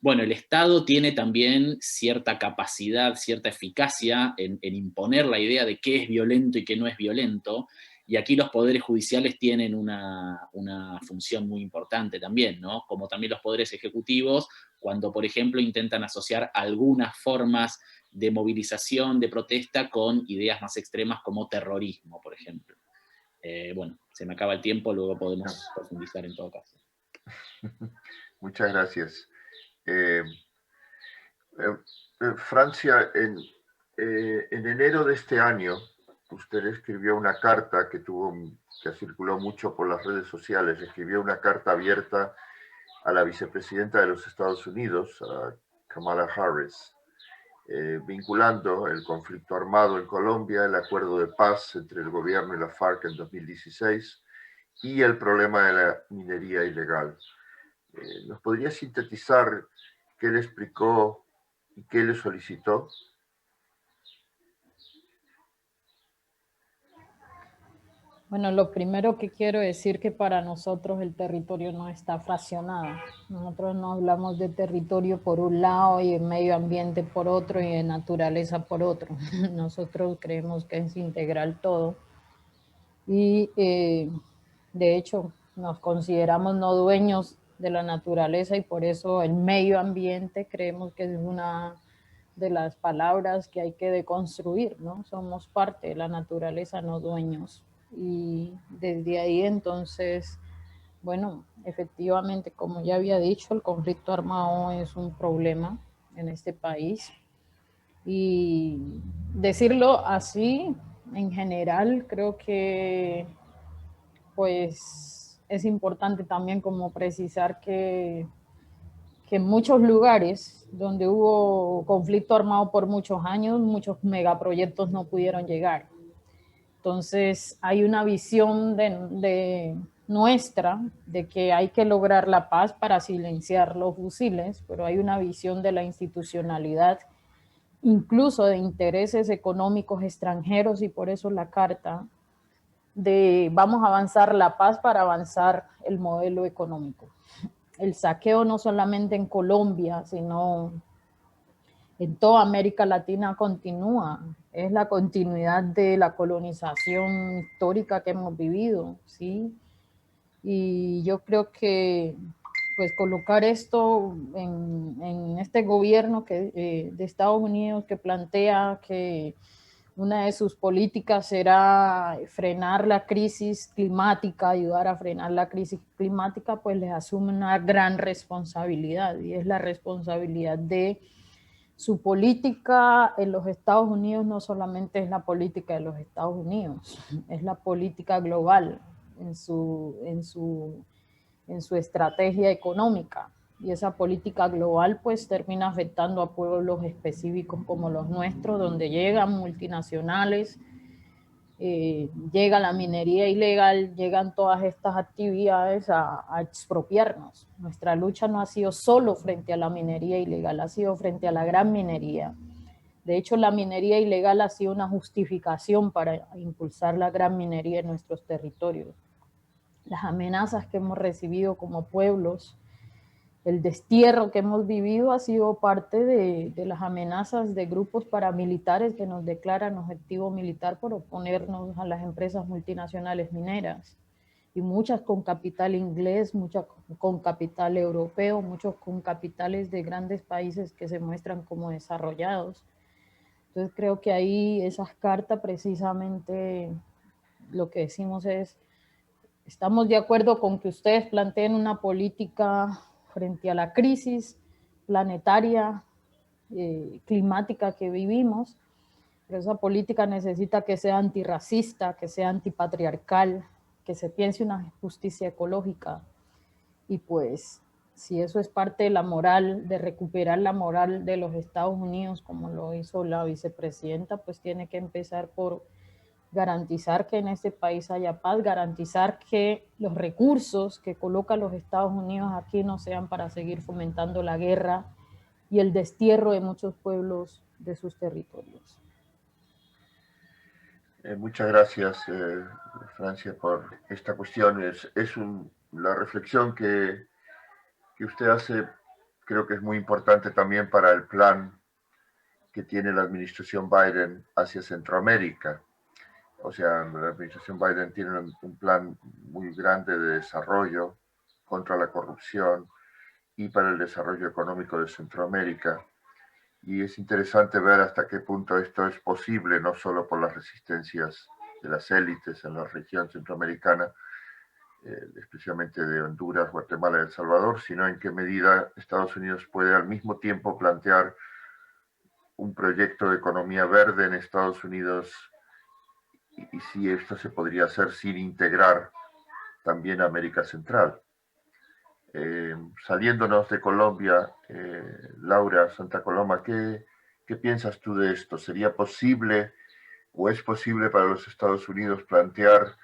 Bueno, el Estado tiene también cierta capacidad, cierta eficacia en imponer la idea de qué es violento y qué no es violento, y aquí los poderes judiciales tienen una función muy importante también, ¿no? Como también los poderes ejecutivos, cuando, por ejemplo, intentan asociar algunas formas de movilización, de protesta, con ideas más extremas como terrorismo, por ejemplo. Bueno, se me acaba el tiempo, luego podemos profundizar en todo caso. Muchas gracias. Francia, en enero de este año, usted escribió una carta que circuló mucho por las redes sociales, escribió una carta abierta a la vicepresidenta de los Estados Unidos, a Kamala Harris, vinculando el conflicto armado en Colombia, el acuerdo de paz entre el gobierno y la FARC en 2016 y el problema de la minería ilegal. ¿Nos podría sintetizar qué le explicó y qué le solicitó? Bueno, lo primero que quiero decir que para nosotros el territorio no está fraccionado. Nosotros no hablamos de territorio por un lado y de medio ambiente por otro y de naturaleza por otro. Nosotros creemos que es integral todo. Y de hecho nos consideramos no dueños de la naturaleza y por eso el medio ambiente creemos que es una de las palabras que hay que deconstruir, ¿no? Somos parte de la naturaleza, no dueños. Y desde ahí entonces, bueno, efectivamente, como ya había dicho, el conflicto armado es un problema en este país. Y decirlo así, en general, creo que pues es importante también como precisar que en muchos lugares donde hubo conflicto armado por muchos años, muchos megaproyectos no pudieron llegar. Entonces hay una visión de nuestra de que hay que lograr la paz para silenciar los fusiles, pero hay una visión de la institucionalidad, incluso de intereses económicos extranjeros, y por eso la carta de vamos a avanzar la paz para avanzar el modelo económico. El saqueo no solamente en Colombia, sino en toda América Latina continúa. Es la continuidad de la colonización histórica que hemos vivido, ¿sí? Y yo creo que pues colocar esto en este gobierno de Estados Unidos que plantea que una de sus políticas será frenar la crisis climática, ayudar a frenar la crisis climática, pues les asume una gran responsabilidad, y es la responsabilidad de su política en los Estados Unidos. No solamente es la política de los Estados Unidos, es la política global en su estrategia económica. Y esa política global pues termina afectando a pueblos específicos como los nuestros, donde llegan multinacionales, llega la minería ilegal, llegan todas estas actividades a expropiarnos. Nuestra lucha no ha sido solo frente a la minería ilegal, ha sido frente a la gran minería. De hecho, la minería ilegal ha sido una justificación para impulsar la gran minería en nuestros territorios. Las amenazas que hemos recibido como pueblos, el destierro que hemos vivido ha sido parte de las amenazas de grupos paramilitares que nos declaran objetivo militar por oponernos a las empresas multinacionales mineras. Y muchas con capital inglés, muchas con capital europeo, muchos con capitales de grandes países que se muestran como desarrollados. Entonces creo que ahí esas cartas precisamente lo que decimos es: estamos de acuerdo con que ustedes planteen una política frente a la crisis planetaria, climática que vivimos, Pero esa política necesita que sea antirracista, que sea antipatriarcal, que se piense una justicia ecológica. Y pues, si eso es parte de la moral, de recuperar la moral de los Estados Unidos, como lo hizo la vicepresidenta, pues tiene que empezar por garantizar que en este país haya paz, garantizar que los recursos que colocan los Estados Unidos aquí no sean para seguir fomentando la guerra y el destierro de muchos pueblos de sus territorios. Muchas gracias, Francia, por esta cuestión. La reflexión que usted hace creo que es muy importante también para el plan que tiene la administración Biden hacia Centroamérica. O sea, la administración Biden tiene un plan muy grande de desarrollo contra la corrupción y para el desarrollo económico de Centroamérica. Y es interesante ver hasta qué punto esto es posible, no solo por las resistencias de las élites en la región centroamericana, especialmente de Honduras, Guatemala y El Salvador, sino en qué medida Estados Unidos puede al mismo tiempo plantear un proyecto de economía verde en Estados Unidos y si esto se podría hacer sin integrar también a América Central. Saliéndonos de Colombia, Laura Santa Coloma, ¿qué piensas tú de esto? ¿Sería posible o es posible para los Estados Unidos plantear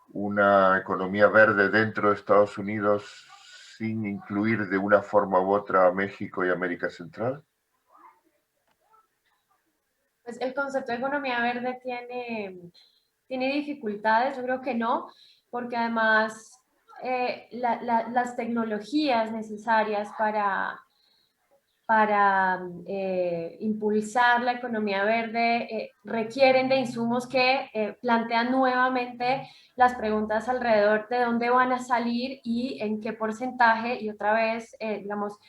una economía verde dentro de Estados Unidos sin incluir de una forma u otra a México y América Central? Pues el concepto de economía verde tiene dificultades, yo creo que no, porque además las tecnologías necesarias para impulsar la economía verde requieren de insumos que plantean nuevamente las preguntas alrededor de dónde van a salir y en qué porcentaje, y otra vez, digamos,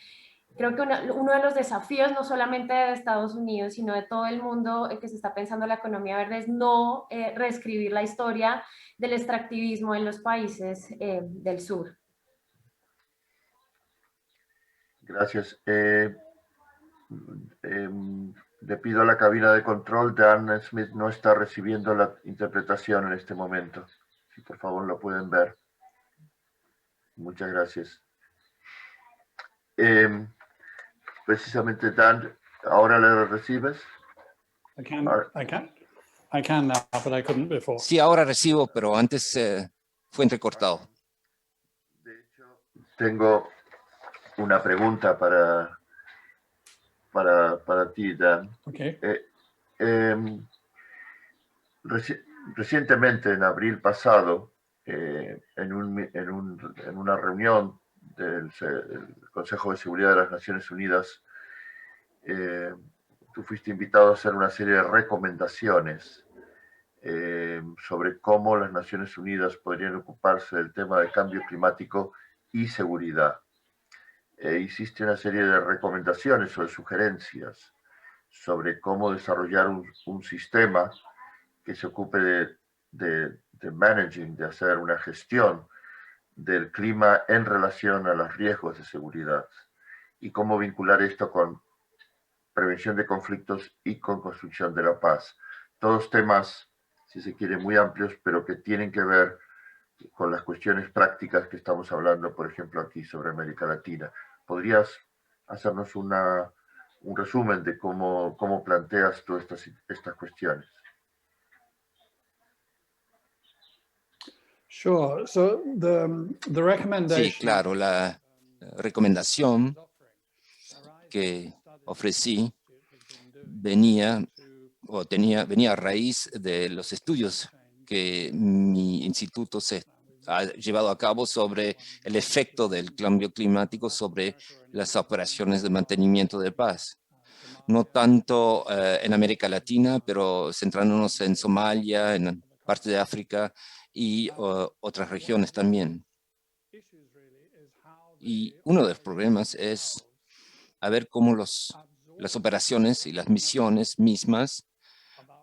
creo que uno de los desafíos, no solamente de Estados Unidos, sino de todo el mundo que se está pensando en la economía verde, es no reescribir la historia del extractivismo en los países del sur. Gracias. Le pido a la cabina de control, Dan Smith no está recibiendo la interpretación en este momento. Si por favor lo pueden ver. Muchas gracias. Precisamente, Dan, ¿ahora le recibes? I can now, but I couldn't before. Sí, ahora recibo, pero antes fue entrecortado. De hecho, tengo una pregunta para ti, Dan. Okay. Recientemente, en abril pasado, en una reunión del Consejo de Seguridad de las Naciones Unidas, tú fuiste invitado a hacer una serie de recomendaciones sobre cómo las Naciones Unidas podrían ocuparse del tema del cambio climático y seguridad. Hiciste una serie de recomendaciones o de sugerencias sobre cómo desarrollar un sistema que se ocupe de managing, de hacer una gestión del clima en relación a los riesgos de seguridad y cómo vincular esto con prevención de conflictos y con construcción de la paz. Todos temas, si se quiere, muy amplios, pero que tienen que ver con las cuestiones prácticas que estamos hablando, por ejemplo, aquí sobre América Latina. ¿Podrías hacernos un resumen de cómo planteas tú estas cuestiones? Sure. So the recommendation. Sí, claro, la recomendación que ofrecí venía a raíz de los estudios que mi instituto se ha llevado a cabo sobre el efecto del cambio climático sobre las operaciones de mantenimiento de paz. No tanto en América Latina, pero centrándonos en Somalia, en parte de África y otras regiones también. Y uno de los problemas es a ver cómo las operaciones y las misiones mismas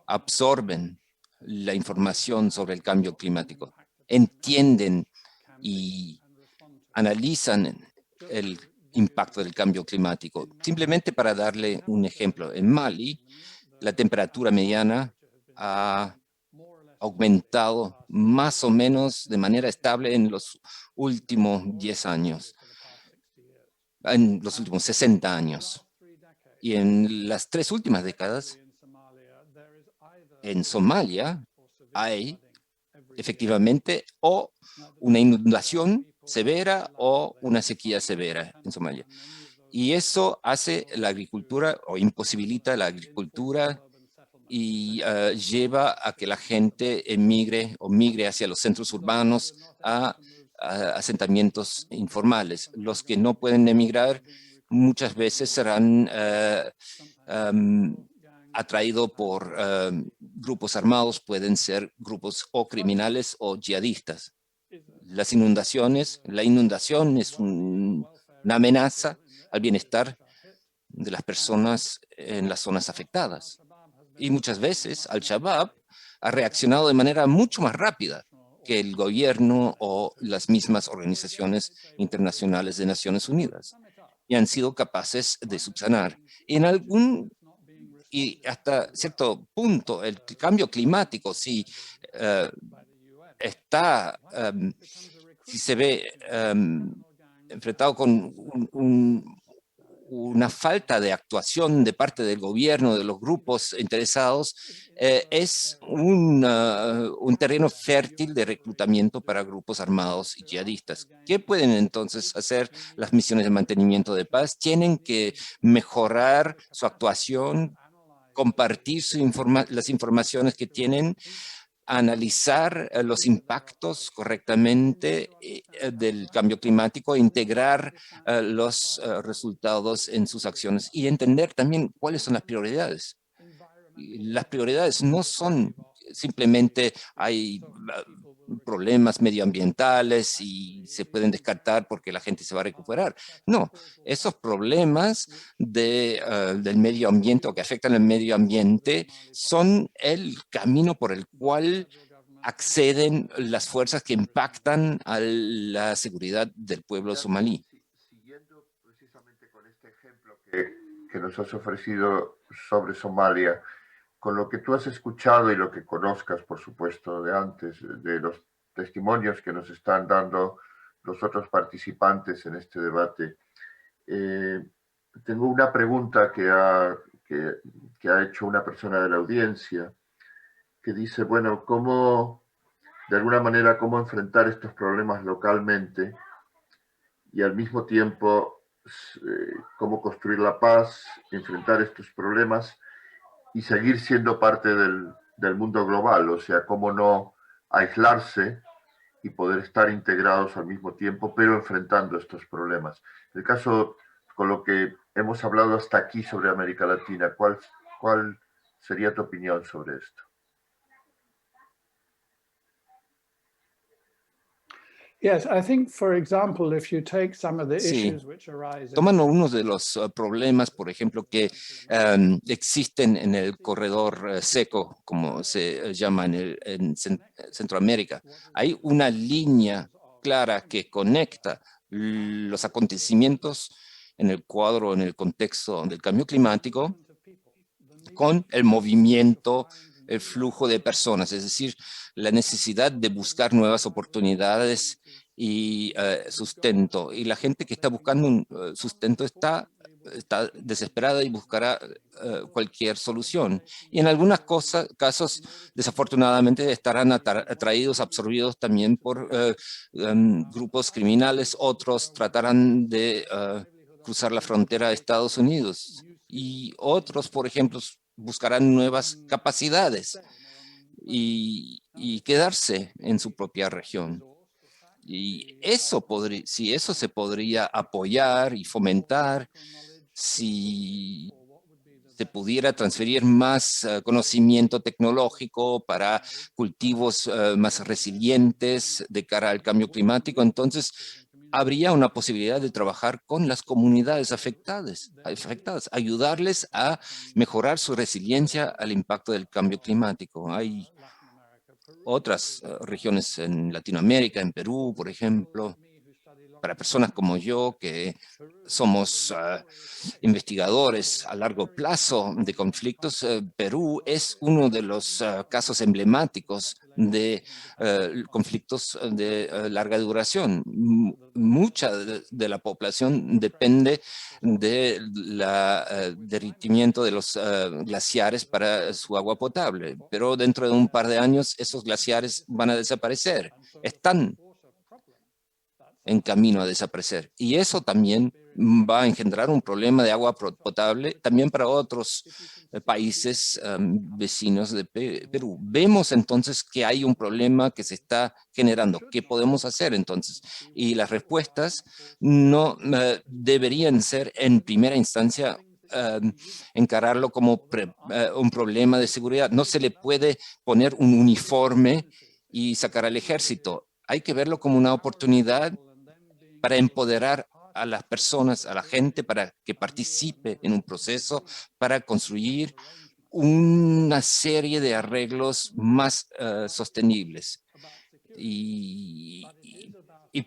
absorben la información sobre el cambio climático, entienden y analizan el impacto del cambio climático. Simplemente para darle un ejemplo, en Mali la temperatura mediana ha aumentado más o menos de manera estable en los últimos 10 años, en los últimos 60 años. Y en las 3 últimas décadas, en Somalia hay efectivamente o una inundación severa o una sequía severa en Somalia. Y eso hace la agricultura o imposibilita la agricultura y lleva a que la gente emigre o migre hacia los centros urbanos a asentamientos informales. Los que no pueden emigrar muchas veces serán atraídos por grupos armados, pueden ser grupos o criminales o yihadistas. Las inundaciones, la inundación es una amenaza al bienestar de las personas en las zonas afectadas. Y muchas veces Al-Shabaab ha reaccionado de manera mucho más rápida que el gobierno o las mismas organizaciones internacionales de Naciones Unidas, y han sido capaces de subsanar. Y hasta cierto punto, el cambio climático, si se ve enfrentado con una falta de actuación de parte del gobierno, de los grupos interesados, es un terreno fértil de reclutamiento para grupos armados y yihadistas. ¿Qué pueden entonces hacer las misiones de mantenimiento de paz? Tienen que mejorar su actuación, compartir las informaciones que tienen, analizar los impactos correctamente del cambio climático, integrar los resultados en sus acciones y entender también cuáles son las prioridades. Las prioridades no son simplemente hay problemas medioambientales y se pueden descartar porque la gente se va a recuperar. No, esos problemas del medio ambiente o que afectan al medio ambiente son el camino por el cual acceden las fuerzas que impactan a la seguridad del pueblo somalí. Siguiendo precisamente con este ejemplo que nos has ofrecido sobre Somalia, con lo que tú has escuchado y lo que conozcas, por supuesto, de antes, de los testimonios que nos están dando los otros participantes en este debate, tengo una pregunta que ha hecho una persona de la audiencia, que dice, bueno, de alguna manera, cómo enfrentar estos problemas localmente y al mismo tiempo cómo construir la paz, enfrentar estos problemas y seguir siendo parte del mundo global, o sea, cómo no aislarse y poder estar integrados al mismo tiempo, pero enfrentando estos problemas. En el caso, con lo que hemos hablado hasta aquí sobre América Latina, ¿cuál sería tu opinión sobre esto? Yes, I think, for example, if you take some of the issues which arise. Tomando uno de los problemas, por ejemplo, que existen en el corredor seco, como se llama en Centroamérica, hay una línea clara que conecta los acontecimientos en el cuadro, en el contexto del cambio climático, con el movimiento, el flujo de personas, es decir, la necesidad de buscar nuevas oportunidades y sustento. Y la gente que está buscando un sustento está desesperada y buscará cualquier solución. Y en algunos casos, desafortunadamente, estarán atraídos, absorbidos también por grupos criminales. Otros tratarán de cruzar la frontera a Estados Unidos. Y otros, por ejemplo, buscarán nuevas capacidades y quedarse en su propia región. Y si eso se podría apoyar y fomentar, si se pudiera transferir más conocimiento tecnológico para cultivos más resilientes de cara al cambio climático, entonces habría una posibilidad de trabajar con las comunidades afectadas, ayudarles a mejorar su resiliencia al impacto del cambio climático. Hay otras regiones en Latinoamérica, en Perú, por ejemplo, para personas como yo, que somos investigadores a largo plazo de conflictos, Perú es uno de los casos emblemáticos de conflictos de larga duración. Mucha de la población depende del derretimiento de los glaciares para su agua potable, pero dentro de un par de años esos glaciares van a desaparecer. Están en camino a desaparecer. Y eso también va a engendrar un problema de agua potable también para otros países vecinos de Perú. Vemos entonces que hay un problema que se está generando. ¿Qué podemos hacer entonces? Y las respuestas no deberían ser en primera instancia encararlo como un problema de seguridad. No se le puede poner un uniforme y sacar al ejército. Hay que verlo como una oportunidad para empoderar a las personas, a la gente, para que participe en un proceso, para construir una serie de arreglos más sostenibles. Y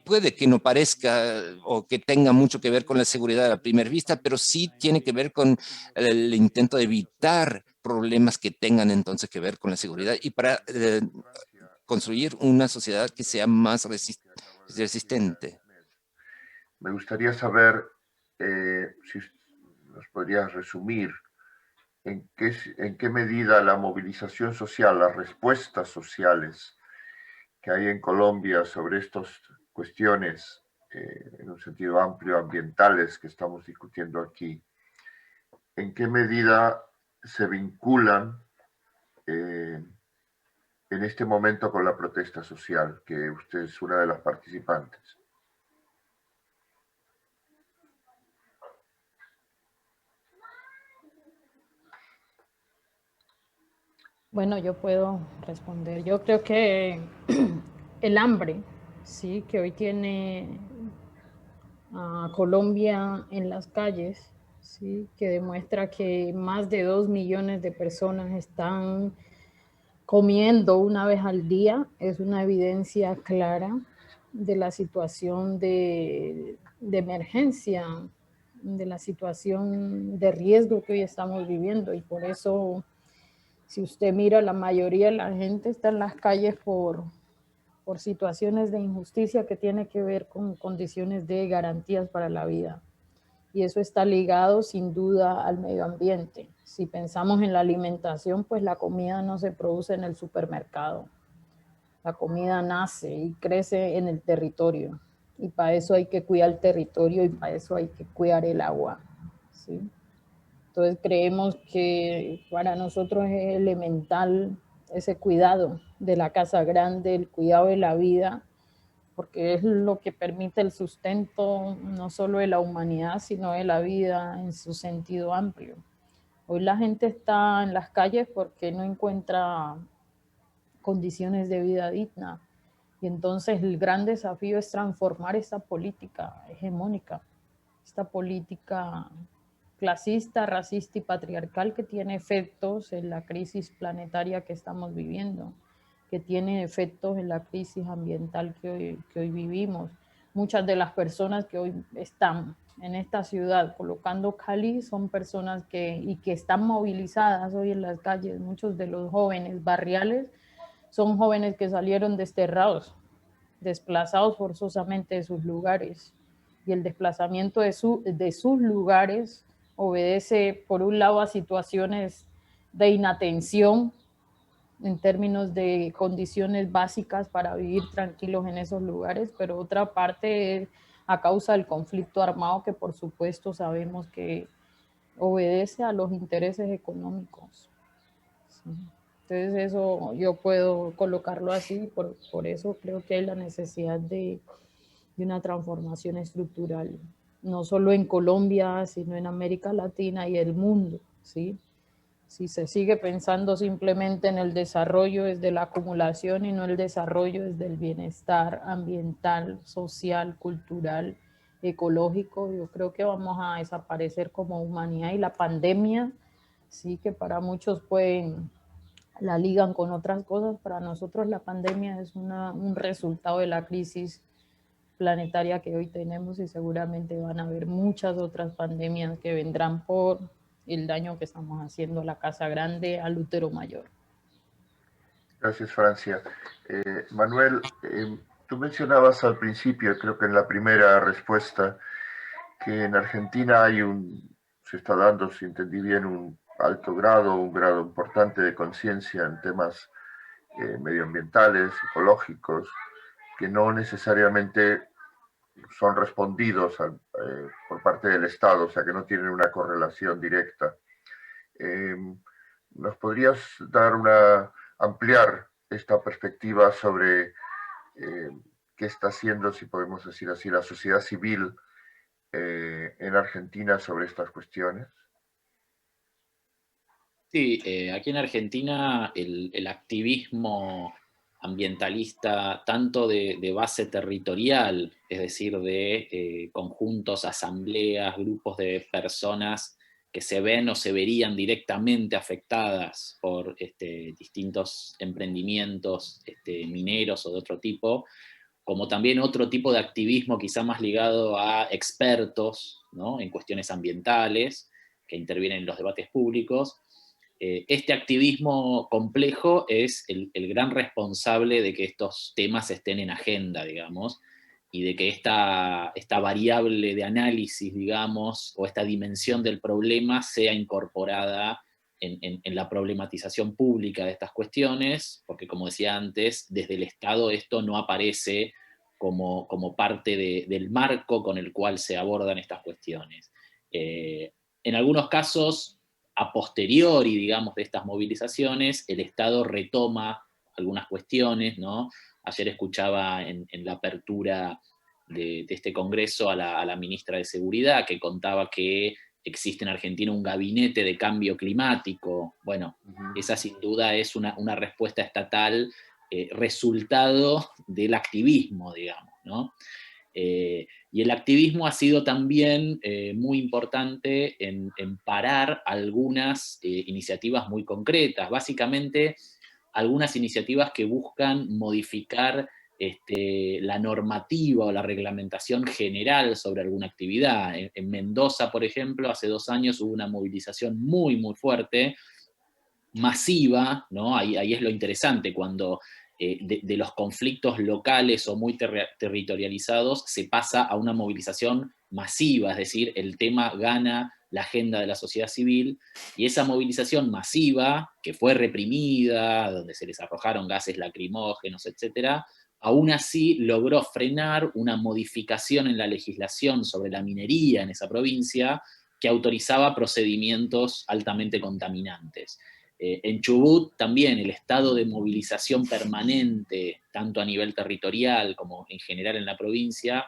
puede que no parezca o que tenga mucho que ver con la seguridad a la primera vista, pero sí tiene que ver con el intento de evitar problemas que tengan entonces que ver con la seguridad y para construir una sociedad que sea más resistente. Me gustaría saber si nos podrías resumir en qué medida la movilización social, las respuestas sociales que hay en Colombia sobre estas cuestiones, en un sentido amplio, ambientales que estamos discutiendo aquí, en qué medida se vinculan en este momento con la protesta social, que usted es una de las participantes. Bueno, yo puedo responder. Yo creo que el hambre, sí, que hoy tiene a Colombia en las calles, sí, que demuestra que más de 2 millones de personas están comiendo una vez al día, es una evidencia clara de la situación de emergencia, de la situación de riesgo que hoy estamos viviendo, y por eso, si usted mira, la mayoría de la gente está en las calles por situaciones de injusticia que tiene que ver con condiciones de garantías para la vida. Y eso está ligado sin duda al medio ambiente. Si pensamos en la alimentación, pues la comida no se produce en el supermercado. La comida nace y crece en el territorio. Y para eso hay que cuidar el territorio y para eso hay que cuidar el agua, ¿sí? Entonces creemos que para nosotros es elemental ese cuidado de la casa grande, el cuidado de la vida, porque es lo que permite el sustento no solo de la humanidad, sino de la vida en su sentido amplio. Hoy la gente está en las calles porque no encuentra condiciones de vida digna, y entonces el gran desafío es transformar esta política hegemónica, esta política clasista, racista y patriarcal que tiene efectos en la crisis planetaria que estamos viviendo, que tiene efectos en la crisis ambiental que hoy vivimos. Muchas de las personas que hoy están en esta ciudad colocando Cali son personas que están movilizadas hoy en las calles. Muchos de los jóvenes barriales son jóvenes que salieron desterrados, desplazados forzosamente de sus lugares. Y el desplazamiento de sus lugares obedece, por un lado, a situaciones de inatención en términos de condiciones básicas para vivir tranquilos en esos lugares, pero otra parte es a causa del conflicto armado, que por supuesto sabemos que obedece a los intereses económicos. Sí. Entonces eso yo puedo colocarlo así, por eso creo que hay la necesidad de una transformación estructural, no solo en Colombia, sino en América Latina y el mundo, ¿sí? Si se sigue pensando simplemente en el desarrollo desde la acumulación y no el desarrollo desde el bienestar ambiental, social, cultural, ecológico, yo creo que vamos a desaparecer como humanidad. Y la pandemia, sí, que para muchos la ligan con otras cosas, para nosotros la pandemia es un resultado de la crisis planetaria que hoy tenemos, y seguramente van a haber muchas otras pandemias que vendrán por el daño que estamos haciendo a la casa grande, al útero mayor. Gracias, Francia. Manuel, tú mencionabas al principio, creo que en la primera respuesta, que en Argentina se está dando, si entendí bien, un alto grado, un grado importante de conciencia en temas medioambientales, ecológicos, que no necesariamente son respondidos por parte del Estado, o sea, que no tienen una correlación directa. ¿Nos podrías ampliar esta perspectiva sobre qué está haciendo, si podemos decir así, la sociedad civil en Argentina sobre estas cuestiones? Sí, aquí en Argentina el activismo ambientalista, tanto de base territorial, es decir, de conjuntos, asambleas, grupos de personas que se ven o se verían directamente afectadas por distintos emprendimientos mineros o de otro tipo, como también otro tipo de activismo quizá más ligado a expertos, ¿no?, en cuestiones ambientales, que intervienen en los debates públicos. Este activismo complejo es el gran responsable de que estos temas estén en agenda, digamos, y de que esta variable de análisis, digamos, o esta dimensión del problema sea incorporada en la problematización pública de estas cuestiones, porque como decía antes, desde el Estado esto no aparece como parte del marco con el cual se abordan estas cuestiones. En algunos casos, a posteriori, digamos, de estas movilizaciones, el Estado retoma algunas cuestiones, ¿no? Ayer escuchaba en la apertura de este congreso a la ministra de Seguridad, que contaba que existe en Argentina un gabinete de cambio climático. Bueno, esa sin duda es una respuesta estatal resultado del activismo, digamos, ¿no? Y el activismo ha sido también muy importante en parar algunas iniciativas muy concretas, básicamente algunas iniciativas que buscan modificar la normativa o la reglamentación general sobre alguna actividad. En Mendoza, por ejemplo, hace 2 años hubo una movilización muy, muy fuerte, masiva, ¿no? Ahí es lo interesante, cuando de los conflictos locales o muy territorializados se pasa a una movilización masiva, es decir, el tema gana la agenda de la sociedad civil, y esa movilización masiva, que fue reprimida, donde se les arrojaron gases lacrimógenos, etc., aún así logró frenar una modificación en la legislación sobre la minería en esa provincia que autorizaba procedimientos altamente contaminantes. En Chubut también el estado de movilización permanente, tanto a nivel territorial como en general en la provincia,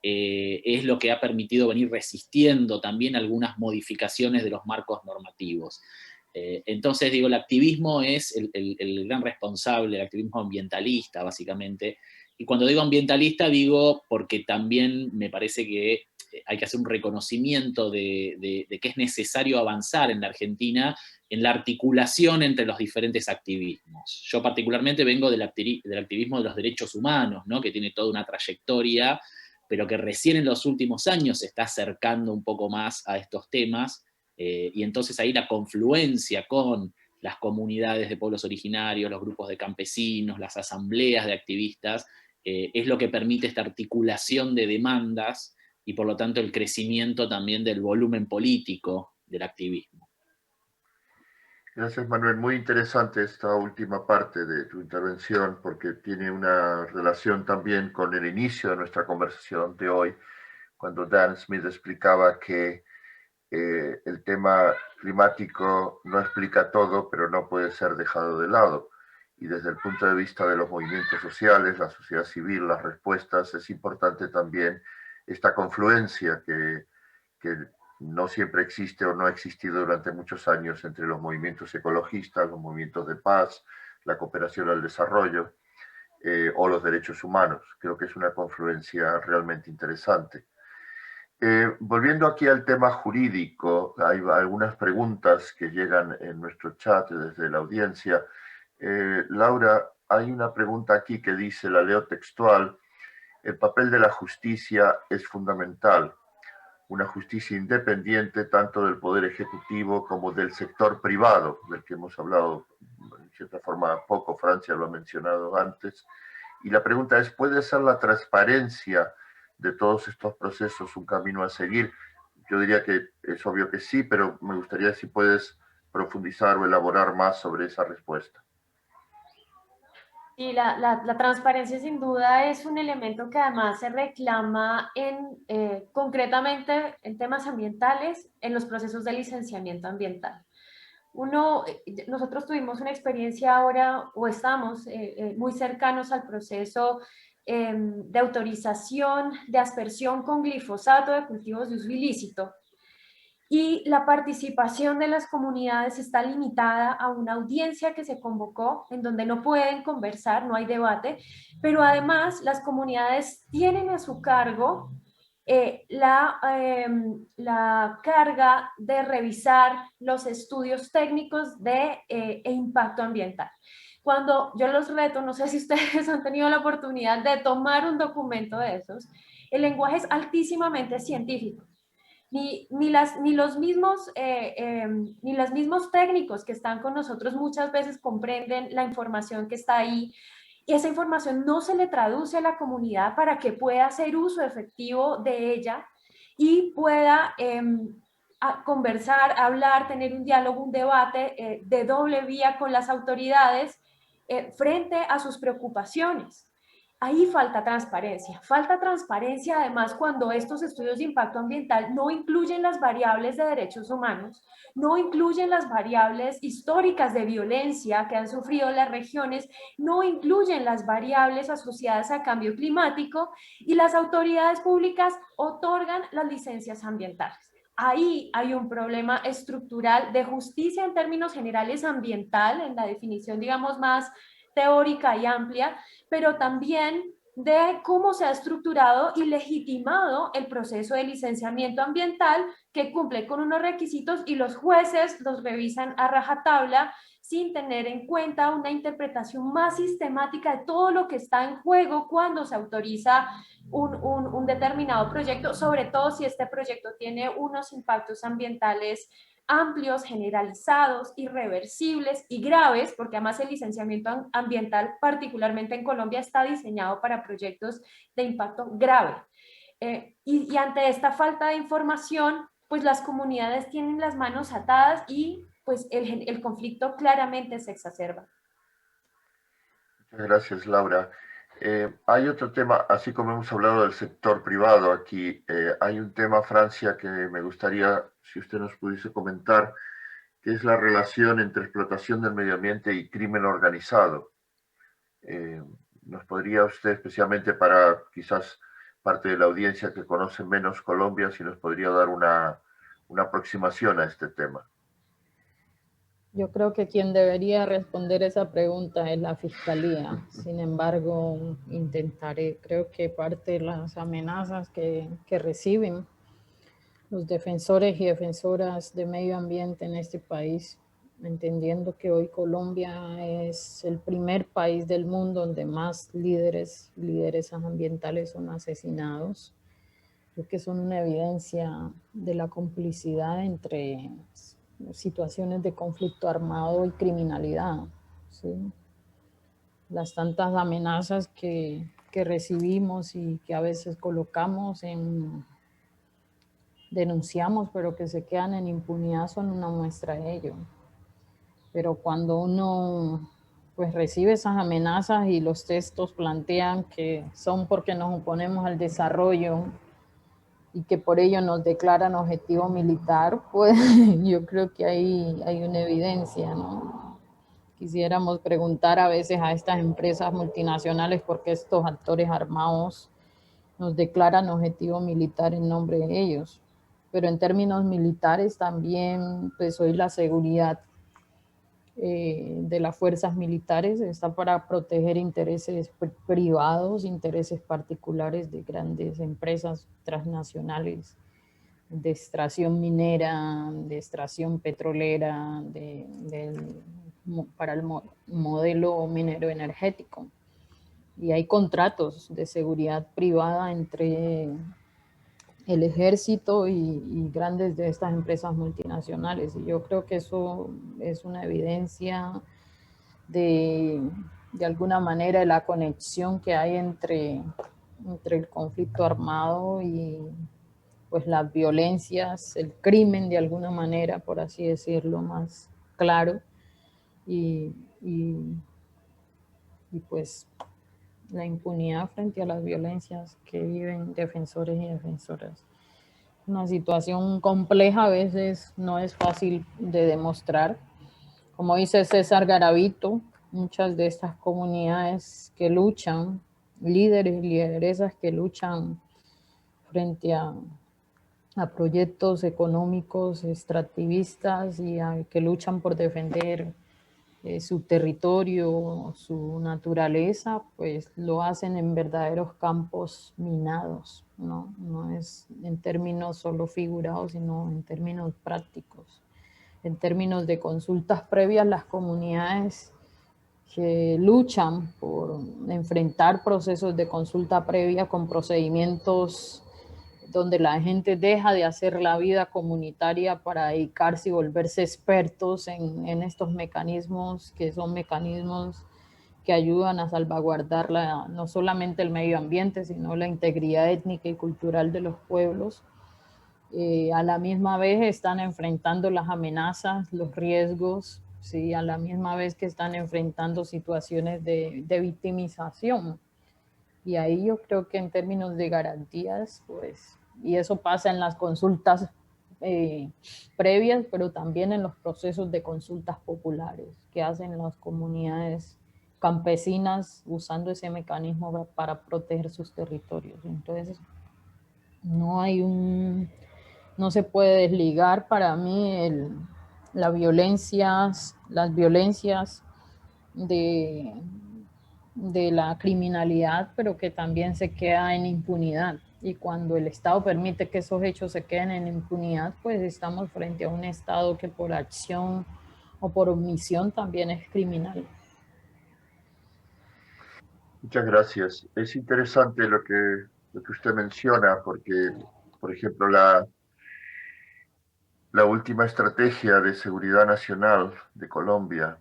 es lo que ha permitido venir resistiendo también algunas modificaciones de los marcos normativos. Entonces, digo, el activismo es el gran responsable, el activismo ambientalista, básicamente. Y cuando digo ambientalista, digo porque también me parece que hay que hacer un reconocimiento de que es necesario avanzar en la Argentina en la articulación entre los diferentes activismos. Yo particularmente vengo del activismo de los derechos humanos, ¿no?, que tiene toda una trayectoria, pero que recién en los últimos años se está acercando un poco más a estos temas, y entonces ahí la confluencia con las comunidades de pueblos originarios, los grupos de campesinos, las asambleas de activistas, es lo que permite esta articulación de demandas y por lo tanto el crecimiento también del volumen político del activismo. Gracias, Manuel. Muy interesante esta última parte de tu intervención, porque tiene una relación también con el inicio de nuestra conversación de hoy, cuando Dan Smith explicaba que el tema climático no explica todo, pero no puede ser dejado de lado. Y desde el punto de vista de los movimientos sociales, la sociedad civil, las respuestas, es importante también esta confluencia que no siempre existe o no ha existido durante muchos años entre los movimientos ecologistas, los movimientos de paz, la cooperación al desarrollo o los derechos humanos. Creo que es una confluencia realmente interesante. Volviendo aquí al tema jurídico, hay algunas preguntas que llegan en nuestro chat desde la audiencia. Laura, hay una pregunta aquí que dice, la leo textual: el papel de la justicia es fundamental. Una justicia independiente tanto del Poder Ejecutivo como del sector privado, del que hemos hablado en cierta forma poco, Francia lo ha mencionado antes. Y la pregunta es, ¿puede ser la transparencia de todos estos procesos un camino a seguir? Yo diría que es obvio que sí, pero me gustaría si puedes profundizar o elaborar más sobre esa respuesta. Y la transparencia sin duda es un elemento que además se reclama concretamente en temas ambientales, en los procesos de licenciamiento ambiental. Nosotros tuvimos una experiencia ahora, o estamos muy cercanos al proceso de autorización de aspersión con glifosato de cultivos de uso ilícito. Y la participación de las comunidades está limitada a una audiencia que se convocó, en donde no pueden conversar, no hay debate, pero además las comunidades tienen a su cargo la carga de revisar los estudios técnicos de impacto ambiental. Cuando yo los reto, no sé si ustedes han tenido la oportunidad de tomar un documento de esos, el lenguaje es altísimamente científico. Ni los mismos técnicos que están con nosotros muchas veces comprenden la información que está ahí. Y esa información no se le traduce a la comunidad para que pueda hacer uso efectivo de ella y pueda conversar, hablar, tener un diálogo, un debate de doble vía con las autoridades frente a sus preocupaciones. Ahí falta transparencia además cuando estos estudios de impacto ambiental no incluyen las variables de derechos humanos, no incluyen las variables históricas de violencia que han sufrido las regiones, no incluyen las variables asociadas a cambio climático y las autoridades públicas otorgan las licencias ambientales. Ahí hay un problema estructural de justicia en términos generales ambiental, en la definición, digamos, más teórica y amplia, pero también de cómo se ha estructurado y legitimado el proceso de licenciamiento ambiental que cumple con unos requisitos y los jueces los revisan a rajatabla sin tener en cuenta una interpretación más sistemática de todo lo que está en juego cuando se autoriza un determinado proyecto, sobre todo si este proyecto tiene unos impactos ambientales amplios, generalizados, irreversibles y graves, porque además el licenciamiento ambiental, particularmente en Colombia, está diseñado para proyectos de impacto grave. Y ante esta falta de información, pues las comunidades tienen las manos atadas y pues el conflicto claramente se exacerba. Muchas gracias, Laura. Hay otro tema, así como hemos hablado del sector privado aquí, hay un tema, Francia, que me gustaría, si usted nos pudiese comentar, que es la relación entre explotación del medio ambiente y crimen organizado. ¿Nos podría usted, especialmente para quizás parte de la audiencia que conoce menos Colombia, si nos podría dar una aproximación a este tema? Yo creo que quien debería responder esa pregunta es la Fiscalía. Sin embargo, intentaré. Creo que parte de las amenazas que reciben los defensores y defensoras de medio ambiente en este país, entendiendo que hoy Colombia es el primer país del mundo donde más líderes y lideresas ambientales son asesinados, creo que son una evidencia de la complicidad entre situaciones de conflicto armado y criminalidad, ¿sí? Las tantas amenazas que recibimos y que a veces colocamos denunciamos, pero que se quedan en impunidad, son una muestra de ello. Pero cuando uno pues recibe esas amenazas y los textos plantean que son porque nos oponemos al desarrollo y que por ello nos declaran objetivo militar, pues yo creo que ahí hay una evidencia, ¿no? Quisiéramos preguntar a veces a estas empresas multinacionales por qué estos actores armados nos declaran objetivo militar en nombre de ellos. Pero en términos militares también, pues hoy la seguridad de las fuerzas militares está para proteger intereses privados, intereses particulares de grandes empresas transnacionales de extracción minera, de extracción petrolera, para el modelo minero energético. y hay contratos de seguridad privada entre el ejército y grandes de estas empresas multinacionales. Y yo creo que eso es una evidencia de alguna manera de la conexión que hay entre el conflicto armado y pues las violencias, el crimen de alguna manera, por así decirlo, más claro, y pues la impunidad frente a las violencias que viven defensores y defensoras. Una situación compleja, a veces no es fácil de demostrar. Como dice César Garavito, muchas de estas comunidades que luchan, líderes y lideresas que luchan frente a proyectos económicos extractivistas y que luchan por defender su territorio, su naturaleza, pues lo hacen en verdaderos campos minados, ¿no? No es en términos solo figurados, sino en términos prácticos. En términos de consultas previas, las comunidades que luchan por enfrentar procesos de consulta previa con procedimientos donde la gente deja de hacer la vida comunitaria para dedicarse y volverse expertos en estos mecanismos, que son mecanismos que ayudan a salvaguardar no solamente el medio ambiente, sino la integridad étnica y cultural de los pueblos. A la misma vez están enfrentando las amenazas, los riesgos, ¿sí? A la misma vez que están enfrentando situaciones de victimización. Y ahí yo creo que en términos de garantías, pues, y eso pasa en las consultas previas, pero también en los procesos de consultas populares que hacen las comunidades campesinas usando ese mecanismo para proteger sus territorios. Entonces, no se puede desligar para mí las violencias de la criminalidad, pero que también se queda en impunidad. Y cuando el Estado permite que esos hechos se queden en impunidad, pues estamos frente a un Estado que por acción o por omisión también es criminal. Muchas gracias. Es interesante lo que usted menciona, porque, por ejemplo, la última estrategia de seguridad nacional de Colombia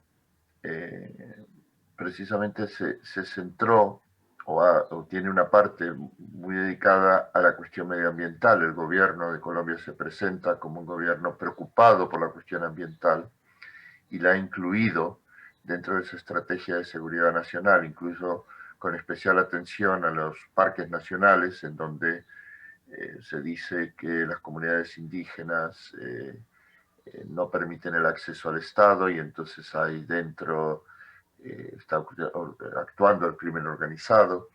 precisamente se centró o tiene una parte muy dedicada a la cuestión medioambiental. El gobierno de Colombia se presenta como un gobierno preocupado por la cuestión ambiental y la ha incluido dentro de su estrategia de seguridad nacional, incluso con especial atención a los parques nacionales, en donde se dice que las comunidades indígenas no permiten el acceso al Estado y entonces ahí dentro está actuando el crimen organizado.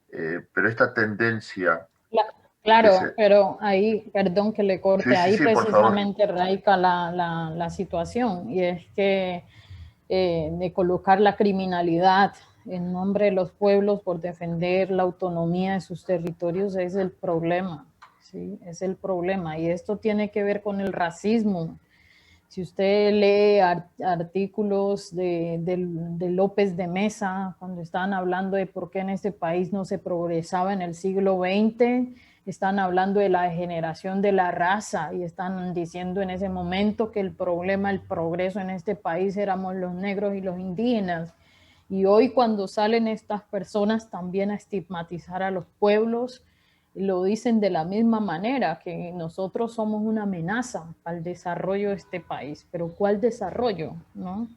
Pero esta tendencia... Claro, pero ahí, perdón que le corte, sí, ahí sí, precisamente radica la situación, y es que de colocar la criminalidad en nombre de los pueblos por defender la autonomía de sus territorios es el problema, ¿sí? Es el problema, y esto tiene que ver con el racismo. Si usted lee artículos de López de Mesa, cuando estaban hablando de por qué en este país no se progresaba en el siglo XX, están hablando de la degeneración de la raza y están diciendo en ese momento que el problema, el progreso en este país éramos los negros y los indígenas. Y hoy cuando salen estas personas también a estigmatizar a los pueblos, lo dicen de la misma manera, que nosotros somos una amenaza al desarrollo de este país. Pero ¿cuál desarrollo? ¿No?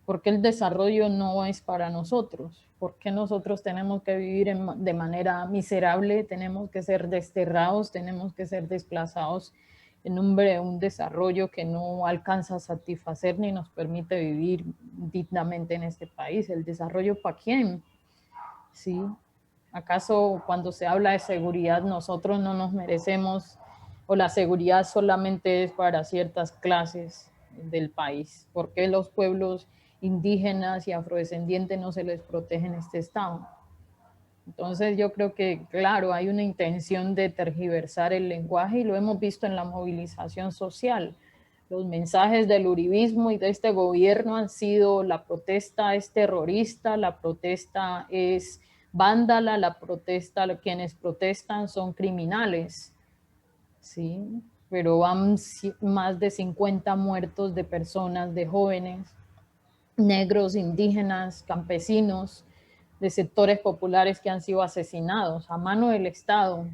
¿Por qué el desarrollo no es para nosotros? ¿Por qué nosotros tenemos que vivir de manera miserable? Tenemos que ser desterrados, tenemos que ser desplazados en nombre de un desarrollo que no alcanza a satisfacer ni nos permite vivir dignamente en este país. ¿El desarrollo para quién? ¿Sí? ¿Acaso cuando se habla de seguridad nosotros no nos merecemos, o la seguridad solamente es para ciertas clases del país? ¿Por qué los pueblos indígenas y afrodescendientes no se les protege en este estado? Entonces yo creo que, claro, hay una intención de tergiversar el lenguaje y lo hemos visto en la movilización social. Los mensajes del uribismo y de este gobierno han sido: la protesta es terrorista, la protesta es vándala, la protesta, quienes protestan son criminales, ¿sí? Pero van más de 50 muertos de personas, de jóvenes, negros, indígenas, campesinos, de sectores populares que han sido asesinados a mano del Estado,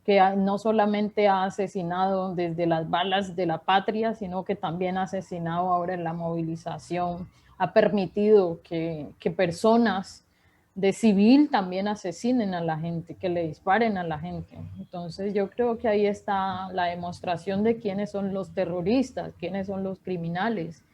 que no solamente ha asesinado desde las balas de la patria, sino que también ha asesinado ahora en la movilización, ha permitido que personas de civil también asesinen a la gente, que le disparen a la gente. Entonces yo creo que ahí está la demostración de quiénes son los terroristas, quiénes son los criminales.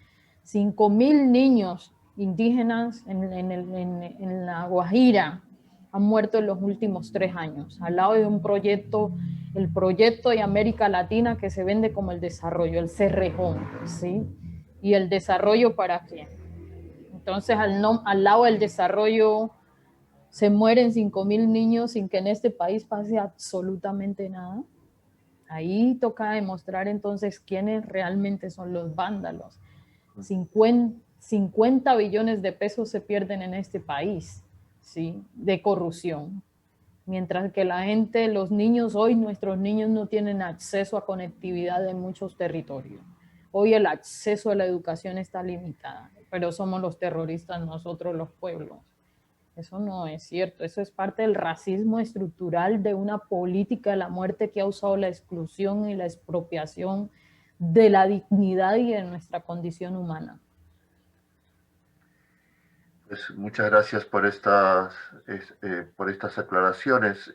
5.000 niños indígenas en la Guajira han muerto en los últimos 3 años, al lado de un proyecto, el proyecto de América Latina que se vende como el desarrollo, el Cerrejón, ¿sí? ¿Y el desarrollo para qué? Entonces, al lado del desarrollo se mueren 5.000 niños sin que en este país pase absolutamente nada. Ahí toca demostrar entonces quiénes realmente son los vándalos. 50 billones de pesos se pierden en este país, ¿sí? De corrupción. Mientras que la gente, los niños, hoy nuestros niños no tienen acceso a conectividad en muchos territorios. Hoy el acceso a la educación está limitado, pero somos los terroristas nosotros los pueblos. Eso no es cierto, eso es parte del racismo estructural de una política de la muerte que ha usado la exclusión y la expropiación de la dignidad y de nuestra condición humana. Pues muchas gracias por estas aclaraciones.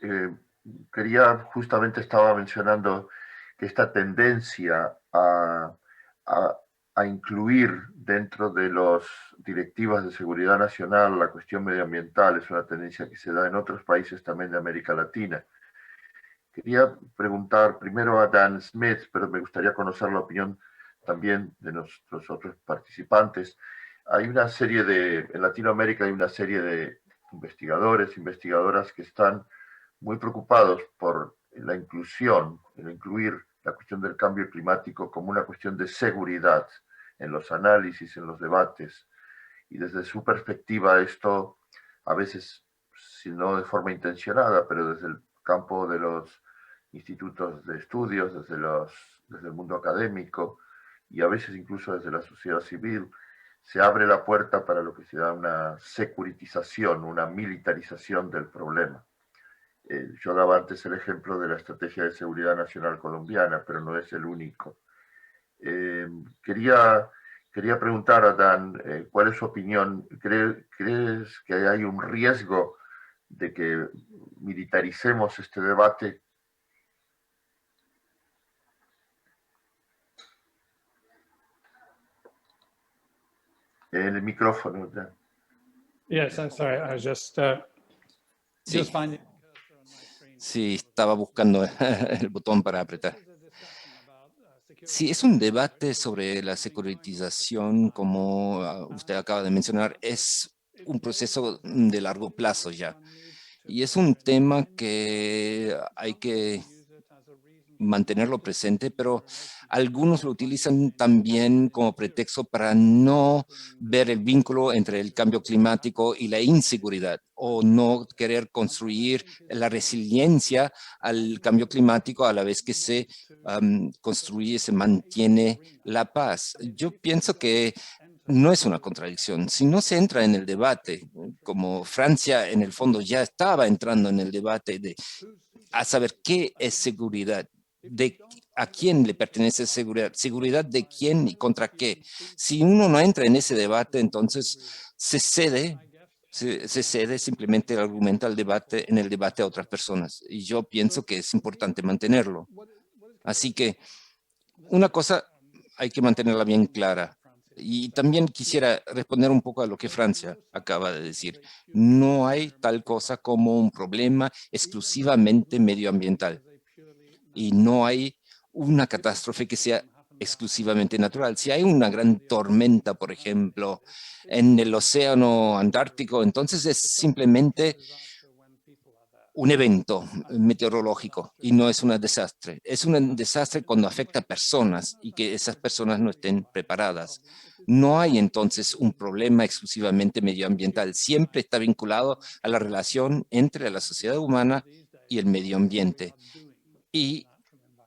Justamente estaba mencionando que esta tendencia a incluir dentro de las directivas de seguridad nacional la cuestión medioambiental es una tendencia que se da en otros países también de América Latina. Quería preguntar primero a Dan Smith, pero me gustaría conocer la opinión también de nuestros otros participantes. En Latinoamérica hay una serie de investigadores, investigadoras que están muy preocupados por incluir la cuestión del cambio climático como una cuestión de seguridad en los análisis, en los debates. Y desde su perspectiva esto, a veces, si no de forma intencionada, pero desde el campo de los institutos de estudios, desde el mundo académico y a veces incluso desde la sociedad civil, se abre la puerta para lo que se da una securitización, una militarización del problema. Yo daba antes el ejemplo de la Estrategia de Seguridad Nacional colombiana, pero no es el único. Quería preguntar a Dan, ¿cuál es su opinión? ¿Crees que hay un riesgo de que militaricemos este debate? El micrófono, Dan. Yes, I'm sorry, I was just finding... Sí, estaba buscando el botón para apretar. Sí, es un debate sobre la securitización, como usted acaba de mencionar, es un proceso de largo plazo ya. Y es un tema que hay que mantenerlo presente, pero algunos lo utilizan también como pretexto para no ver el vínculo entre el cambio climático y la inseguridad, o no querer construir la resiliencia al cambio climático a la vez que se construye, se mantiene la paz. Yo pienso que no es una contradicción. Si no se entra en el debate, como Francia en el fondo ya estaba entrando en el debate a saber qué es seguridad, a quién le pertenece seguridad, seguridad de quién y contra qué. Si uno no entra en ese debate, entonces se cede simplemente el argumento en el debate a otras personas. Y yo pienso que es importante mantenerlo. Así que una cosa hay que mantenerla bien clara. Y también quisiera responder un poco a lo que Francia acaba de decir. No hay tal cosa como un problema exclusivamente medioambiental. Y no hay una catástrofe que sea exclusivamente natural. Si hay una gran tormenta, por ejemplo, en el océano Antártico, entonces es simplemente un evento meteorológico y no es un desastre. Es un desastre cuando afecta a personas y que esas personas no estén preparadas. No hay entonces un problema exclusivamente medioambiental. Siempre está vinculado a la relación entre la sociedad humana y el medio ambiente. Y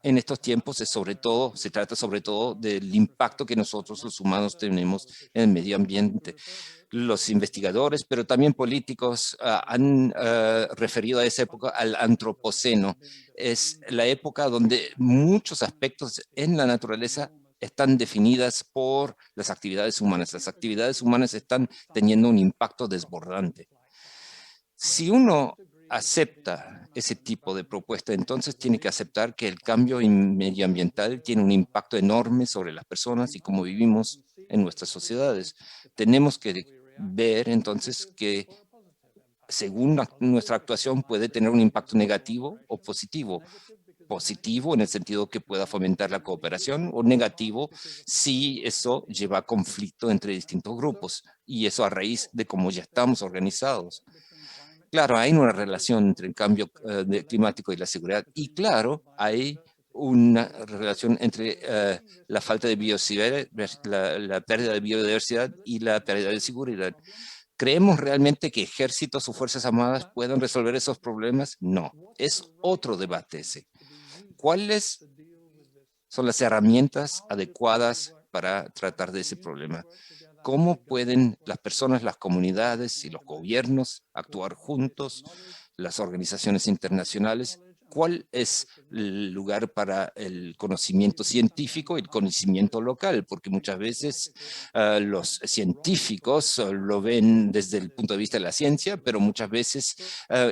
en estos tiempos se trata sobre todo del impacto que nosotros los humanos tenemos en el medio ambiente. Los investigadores, pero también políticos, han referido a esa época al antropoceno. Es la época donde muchos aspectos en la naturaleza están definidas por las actividades humanas. Las actividades humanas están teniendo un impacto desbordante. Si uno acepta ese tipo de propuesta, entonces tiene que aceptar que el cambio medioambiental tiene un impacto enorme sobre las personas y cómo vivimos en nuestras sociedades. Tenemos que ver entonces que según nuestra actuación puede tener un impacto negativo o positivo. Positivo en el sentido que pueda fomentar la cooperación, o negativo si eso lleva a conflicto entre distintos grupos, y eso a raíz de cómo ya estamos organizados. Claro, hay una relación entre el cambio climático y la seguridad, y claro, hay una relación entre la falta de biodiversidad, la pérdida de biodiversidad y la pérdida de seguridad. ¿Creemos realmente que ejércitos o fuerzas armadas puedan resolver esos problemas? No, es otro debate ese. ¿Cuáles son las herramientas adecuadas para tratar de ese problema? ¿Cómo pueden las personas, las comunidades y los gobiernos actuar juntos, las organizaciones internacionales? ¿Cuál es el lugar para el conocimiento científico y el conocimiento local? Porque muchas veces los científicos lo ven desde el punto de vista de la ciencia, pero muchas veces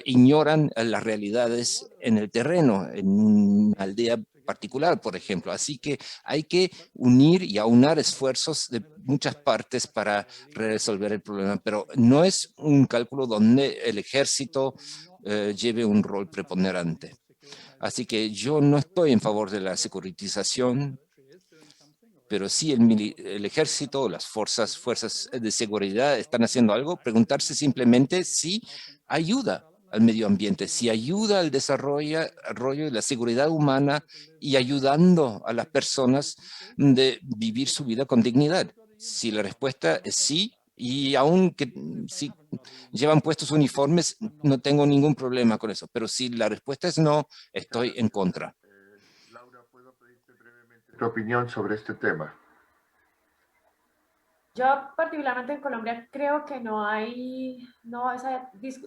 ignoran las realidades en el terreno, en una aldea particular, por ejemplo. Así que hay que unir y aunar esfuerzos de muchas partes para resolver el problema, pero no es un cálculo donde el ejército lleve un rol preponderante. Así que yo no estoy en favor de la securitización, pero sí el ejército, las fuerzas de seguridad están haciendo algo. Preguntarse simplemente si ayuda al medio ambiente, si ayuda al desarrollo de la seguridad humana y ayudando a las personas de vivir su vida con dignidad. Si la respuesta es sí, y aunque si llevan puestos uniformes, no tengo ningún problema con eso. Pero si la respuesta es no, estoy en contra. Laura, ¿puedo pedirte brevemente tu opinión sobre este tema? Yo particularmente en Colombia creo que no hay,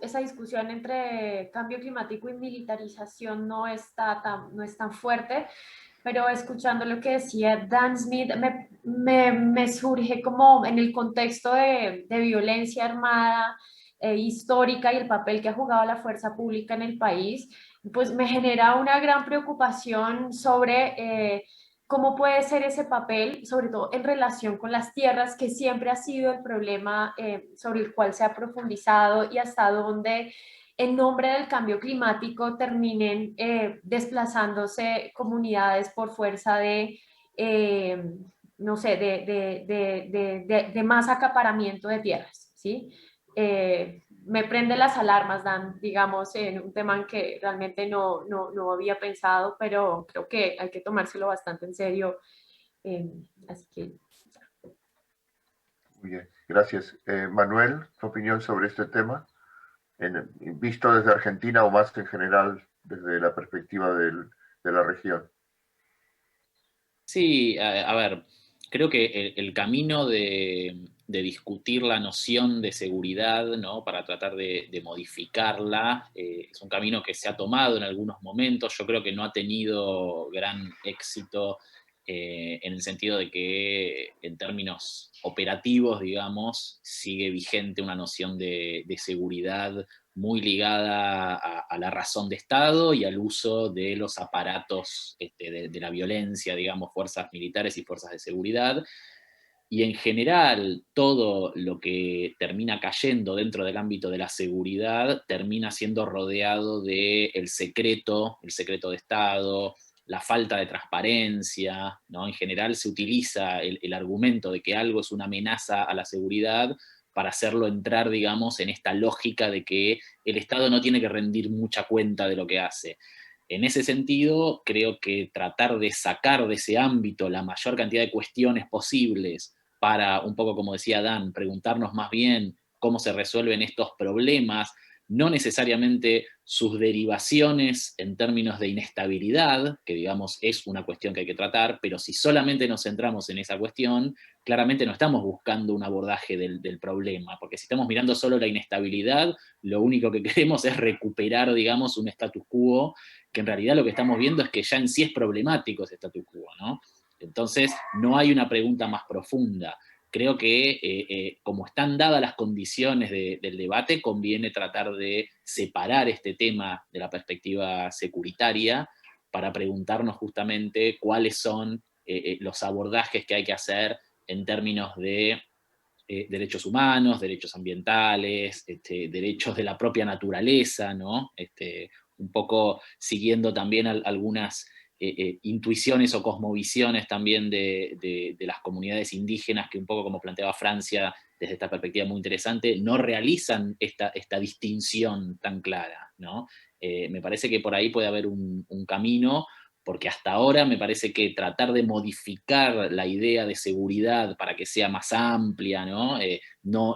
esa discusión entre cambio climático y militarización no es tan fuerte, pero escuchando lo que decía Dan Smith, me surge como en el contexto de violencia armada histórica y el papel que ha jugado la fuerza pública en el país, pues me genera una gran preocupación sobre cómo puede ser ese papel, sobre todo en relación con las tierras, que siempre ha sido el problema sobre el cual se ha profundizado, y hasta dónde en nombre del cambio climático terminen desplazándose comunidades por fuerza de, no sé, de más acaparamiento de tierras, ¿sí? Me prende las alarmas, Dan, digamos, en un tema en que realmente no había pensado, pero creo que hay que tomárselo bastante en serio. Así que... Muy bien, gracias. Manuel, ¿tu opinión sobre este tema? Visto desde Argentina o más en general desde la perspectiva de la región. Sí, a ver, creo que el camino de discutir la noción de seguridad, ¿no? Para tratar de modificarla, es un camino que se ha tomado en algunos momentos. Yo creo que no ha tenido gran éxito en el sentido de que en términos operativos, digamos, sigue vigente una noción de seguridad muy ligada a la razón de Estado y al uso de los aparatos de la violencia, digamos, fuerzas militares y fuerzas de seguridad. Y en general, todo lo que termina cayendo dentro del ámbito de la seguridad termina siendo rodeado del secreto, el secreto de Estado, la falta de transparencia, ¿no? En general se utiliza el argumento de que algo es una amenaza a la seguridad para hacerlo entrar, digamos, en esta lógica de que el Estado no tiene que rendir mucha cuenta de lo que hace. En ese sentido, creo que tratar de sacar de ese ámbito la mayor cantidad de cuestiones posibles para, un poco como decía Dan, preguntarnos más bien cómo se resuelven estos problemas, no necesariamente sus derivaciones en términos de inestabilidad, que digamos es una cuestión que hay que tratar, pero si solamente nos centramos en esa cuestión, claramente no estamos buscando un abordaje del problema, porque si estamos mirando solo la inestabilidad, lo único que queremos es recuperar, digamos, un status quo, que en realidad lo que estamos viendo es que ya en sí es problemático ese status quo, ¿no? Entonces, no hay una pregunta más profunda. Creo que como están dadas las condiciones del debate, conviene tratar de separar este tema de la perspectiva securitaria para preguntarnos justamente cuáles son los abordajes que hay que hacer en términos de derechos humanos, derechos ambientales, derechos de la propia naturaleza, ¿no? Un poco siguiendo también algunas intuiciones o cosmovisiones también de las comunidades indígenas que un poco como planteaba Francia desde esta perspectiva muy interesante, no realizan esta distinción tan clara, ¿no? Me parece que por ahí puede haber un camino, porque hasta ahora me parece que tratar de modificar la idea de seguridad para que sea más amplia, ¿no?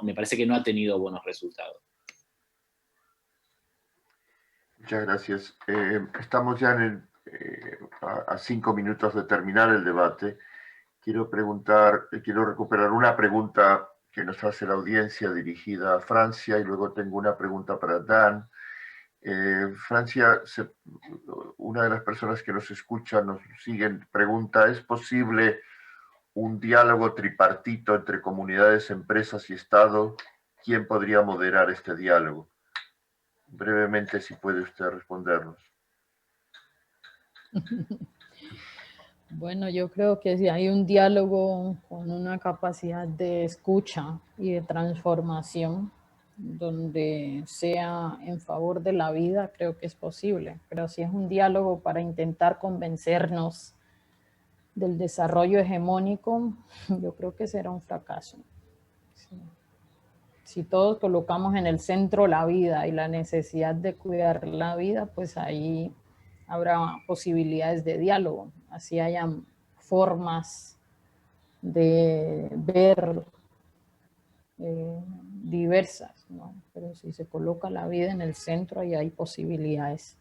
Me parece que no ha tenido buenos resultados. Muchas gracias. Estamos ya a 5 minutos de terminar el debate. Quiero recuperar una pregunta que nos hace la audiencia dirigida a Francia, y luego tengo una pregunta para Dan. Francia, una de las personas que nos escuchan, nos siguen, pregunta: ¿es posible un diálogo tripartito entre comunidades, empresas y Estado? ¿Quién podría moderar este diálogo? Brevemente, si puede usted respondernos. Bueno, yo creo que si hay un diálogo con una capacidad de escucha y de transformación, donde sea en favor de la vida, creo que es posible. Pero si es un diálogo para intentar convencernos del desarrollo hegemónico, yo creo que será un fracaso. Sí. Si todos colocamos en el centro la vida y la necesidad de cuidar la vida, pues ahí habrá posibilidades de diálogo. Así hayan formas de ver diversas, ¿no? Pero si se coloca la vida en el centro, ahí hay posibilidades.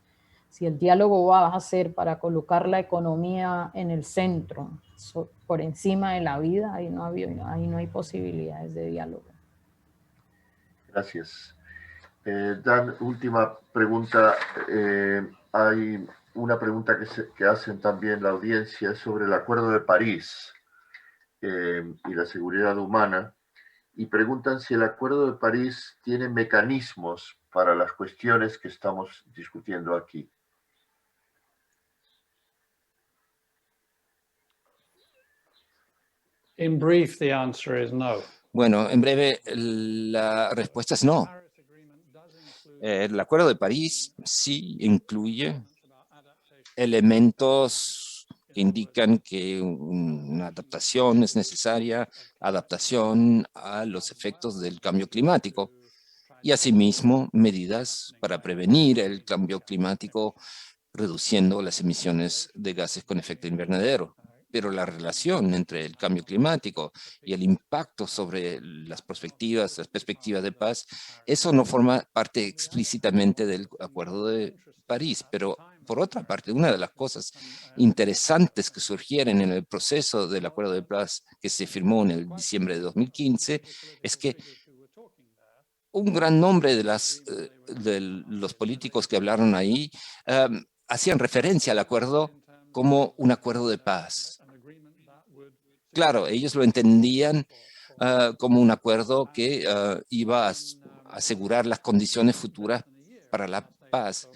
Si el diálogo va a ser para colocar la economía en el centro, por encima de la vida, ahí no hay posibilidades de diálogo. Gracias. Dan, última pregunta. Hay una pregunta que hacen también la audiencia sobre el Acuerdo de París y la seguridad humana, y preguntan si el Acuerdo de París tiene mecanismos para las cuestiones que estamos discutiendo aquí. In brief, the answer is no. Bueno, en breve, la respuesta es no. El Acuerdo de París sí incluye elementos que indican que una adaptación es necesaria, adaptación a los efectos del cambio climático, y asimismo medidas para prevenir el cambio climático, reduciendo las emisiones de gases con efecto invernadero. Pero la relación entre el cambio climático y el impacto sobre las perspectivas de paz, eso no forma parte explícitamente del Acuerdo de París. Pero por otra parte, una de las cosas interesantes que surgieron en el proceso del Acuerdo de Paz que se firmó en el diciembre de 2015 es que un gran nombre de los políticos que hablaron ahí hacían referencia al acuerdo como un acuerdo de paz. Claro, ellos lo entendían como un acuerdo que iba a asegurar las condiciones futuras para la paz.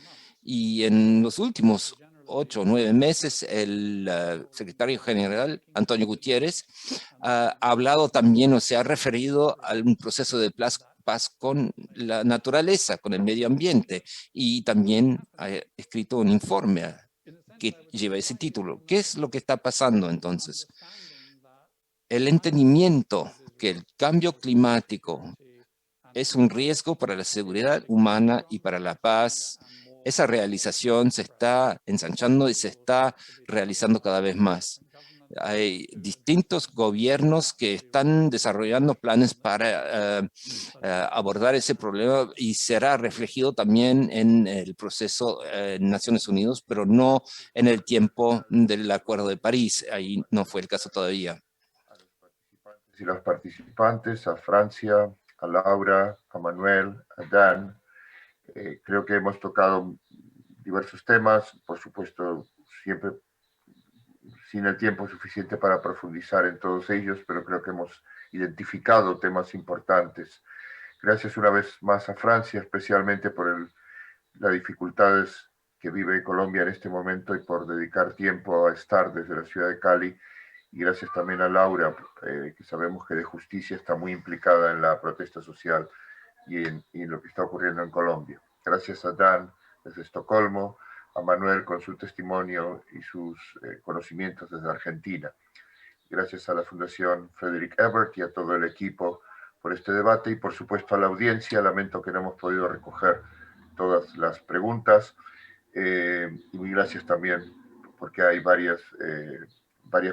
Y en los últimos 8 o 9 meses, el secretario general, Antonio Gutiérrez, ha hablado también o se ha referido a un proceso de paz con la naturaleza, con el medio ambiente, y también ha escrito un informe que lleva ese título. ¿Qué es lo que está pasando entonces? El entendimiento que el cambio climático es un riesgo para la seguridad humana y para la paz. Esa realización se está ensanchando y se está realizando cada vez más. Hay distintos gobiernos que están desarrollando planes para abordar ese problema y será reflejado también en el proceso en Naciones Unidas, pero no en el tiempo del Acuerdo de París. Ahí no fue el caso todavía. Y los participantes, a Francia, a Laura, a Manuel, a Dan. Creo que hemos tocado diversos temas, por supuesto, siempre sin el tiempo suficiente para profundizar en todos ellos, pero creo que hemos identificado temas importantes. Gracias una vez más a Francia, especialmente por las dificultades que vive Colombia en este momento y por dedicar tiempo a estar desde la ciudad de Cali. Y gracias también a Laura, que sabemos que de justicia está muy implicada en la protesta social y en lo que está ocurriendo en Colombia. Gracias a Dan desde Estocolmo, a Manuel con su testimonio y sus conocimientos desde Argentina. Gracias a la Fundación Frederick Ebert y a todo el equipo por este debate y por supuesto a la audiencia. Lamento que no hemos podido recoger todas las preguntas y muy gracias también porque hay varias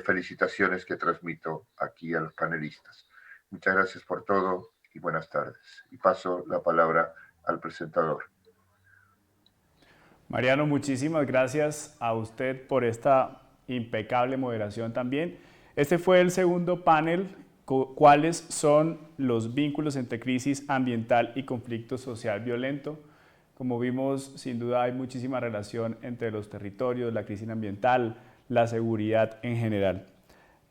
felicitaciones que transmito aquí a los panelistas. Muchas gracias por todo y buenas tardes. Y paso la palabra al presentador. Mariano, muchísimas gracias a usted por esta impecable moderación también. Este fue el segundo panel, ¿cuáles son los vínculos entre crisis ambiental y conflicto social violento? Como vimos, sin duda hay muchísima relación entre los territorios, la crisis ambiental, la seguridad en general.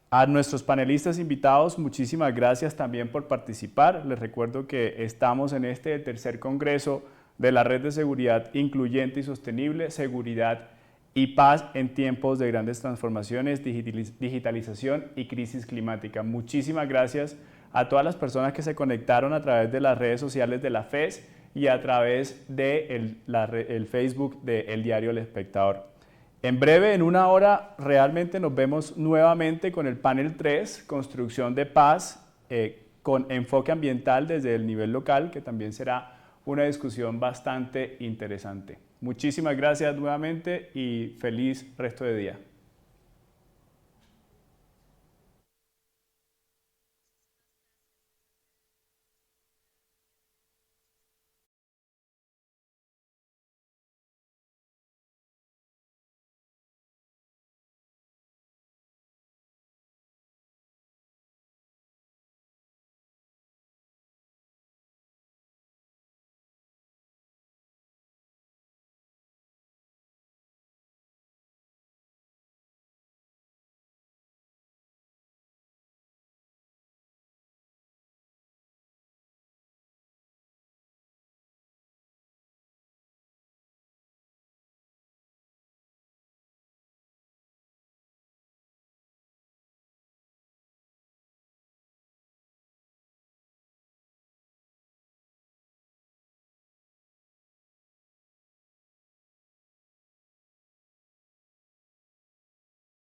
A nuestros panelistas invitados, muchísimas gracias también por participar. Les recuerdo que estamos en este tercer congreso de la Red de Seguridad Incluyente y Sostenible, Seguridad y Paz en tiempos de grandes transformaciones, digitalización y crisis climática. Muchísimas gracias a todas las personas que se conectaron a través de las redes sociales de la FES y a través de el Facebook de El Diario El Espectador. En breve, en una hora, realmente nos vemos nuevamente con el panel 3, Construcción de Paz, con enfoque ambiental desde el nivel local, que también será una discusión bastante interesante. Muchísimas gracias nuevamente y feliz resto de día.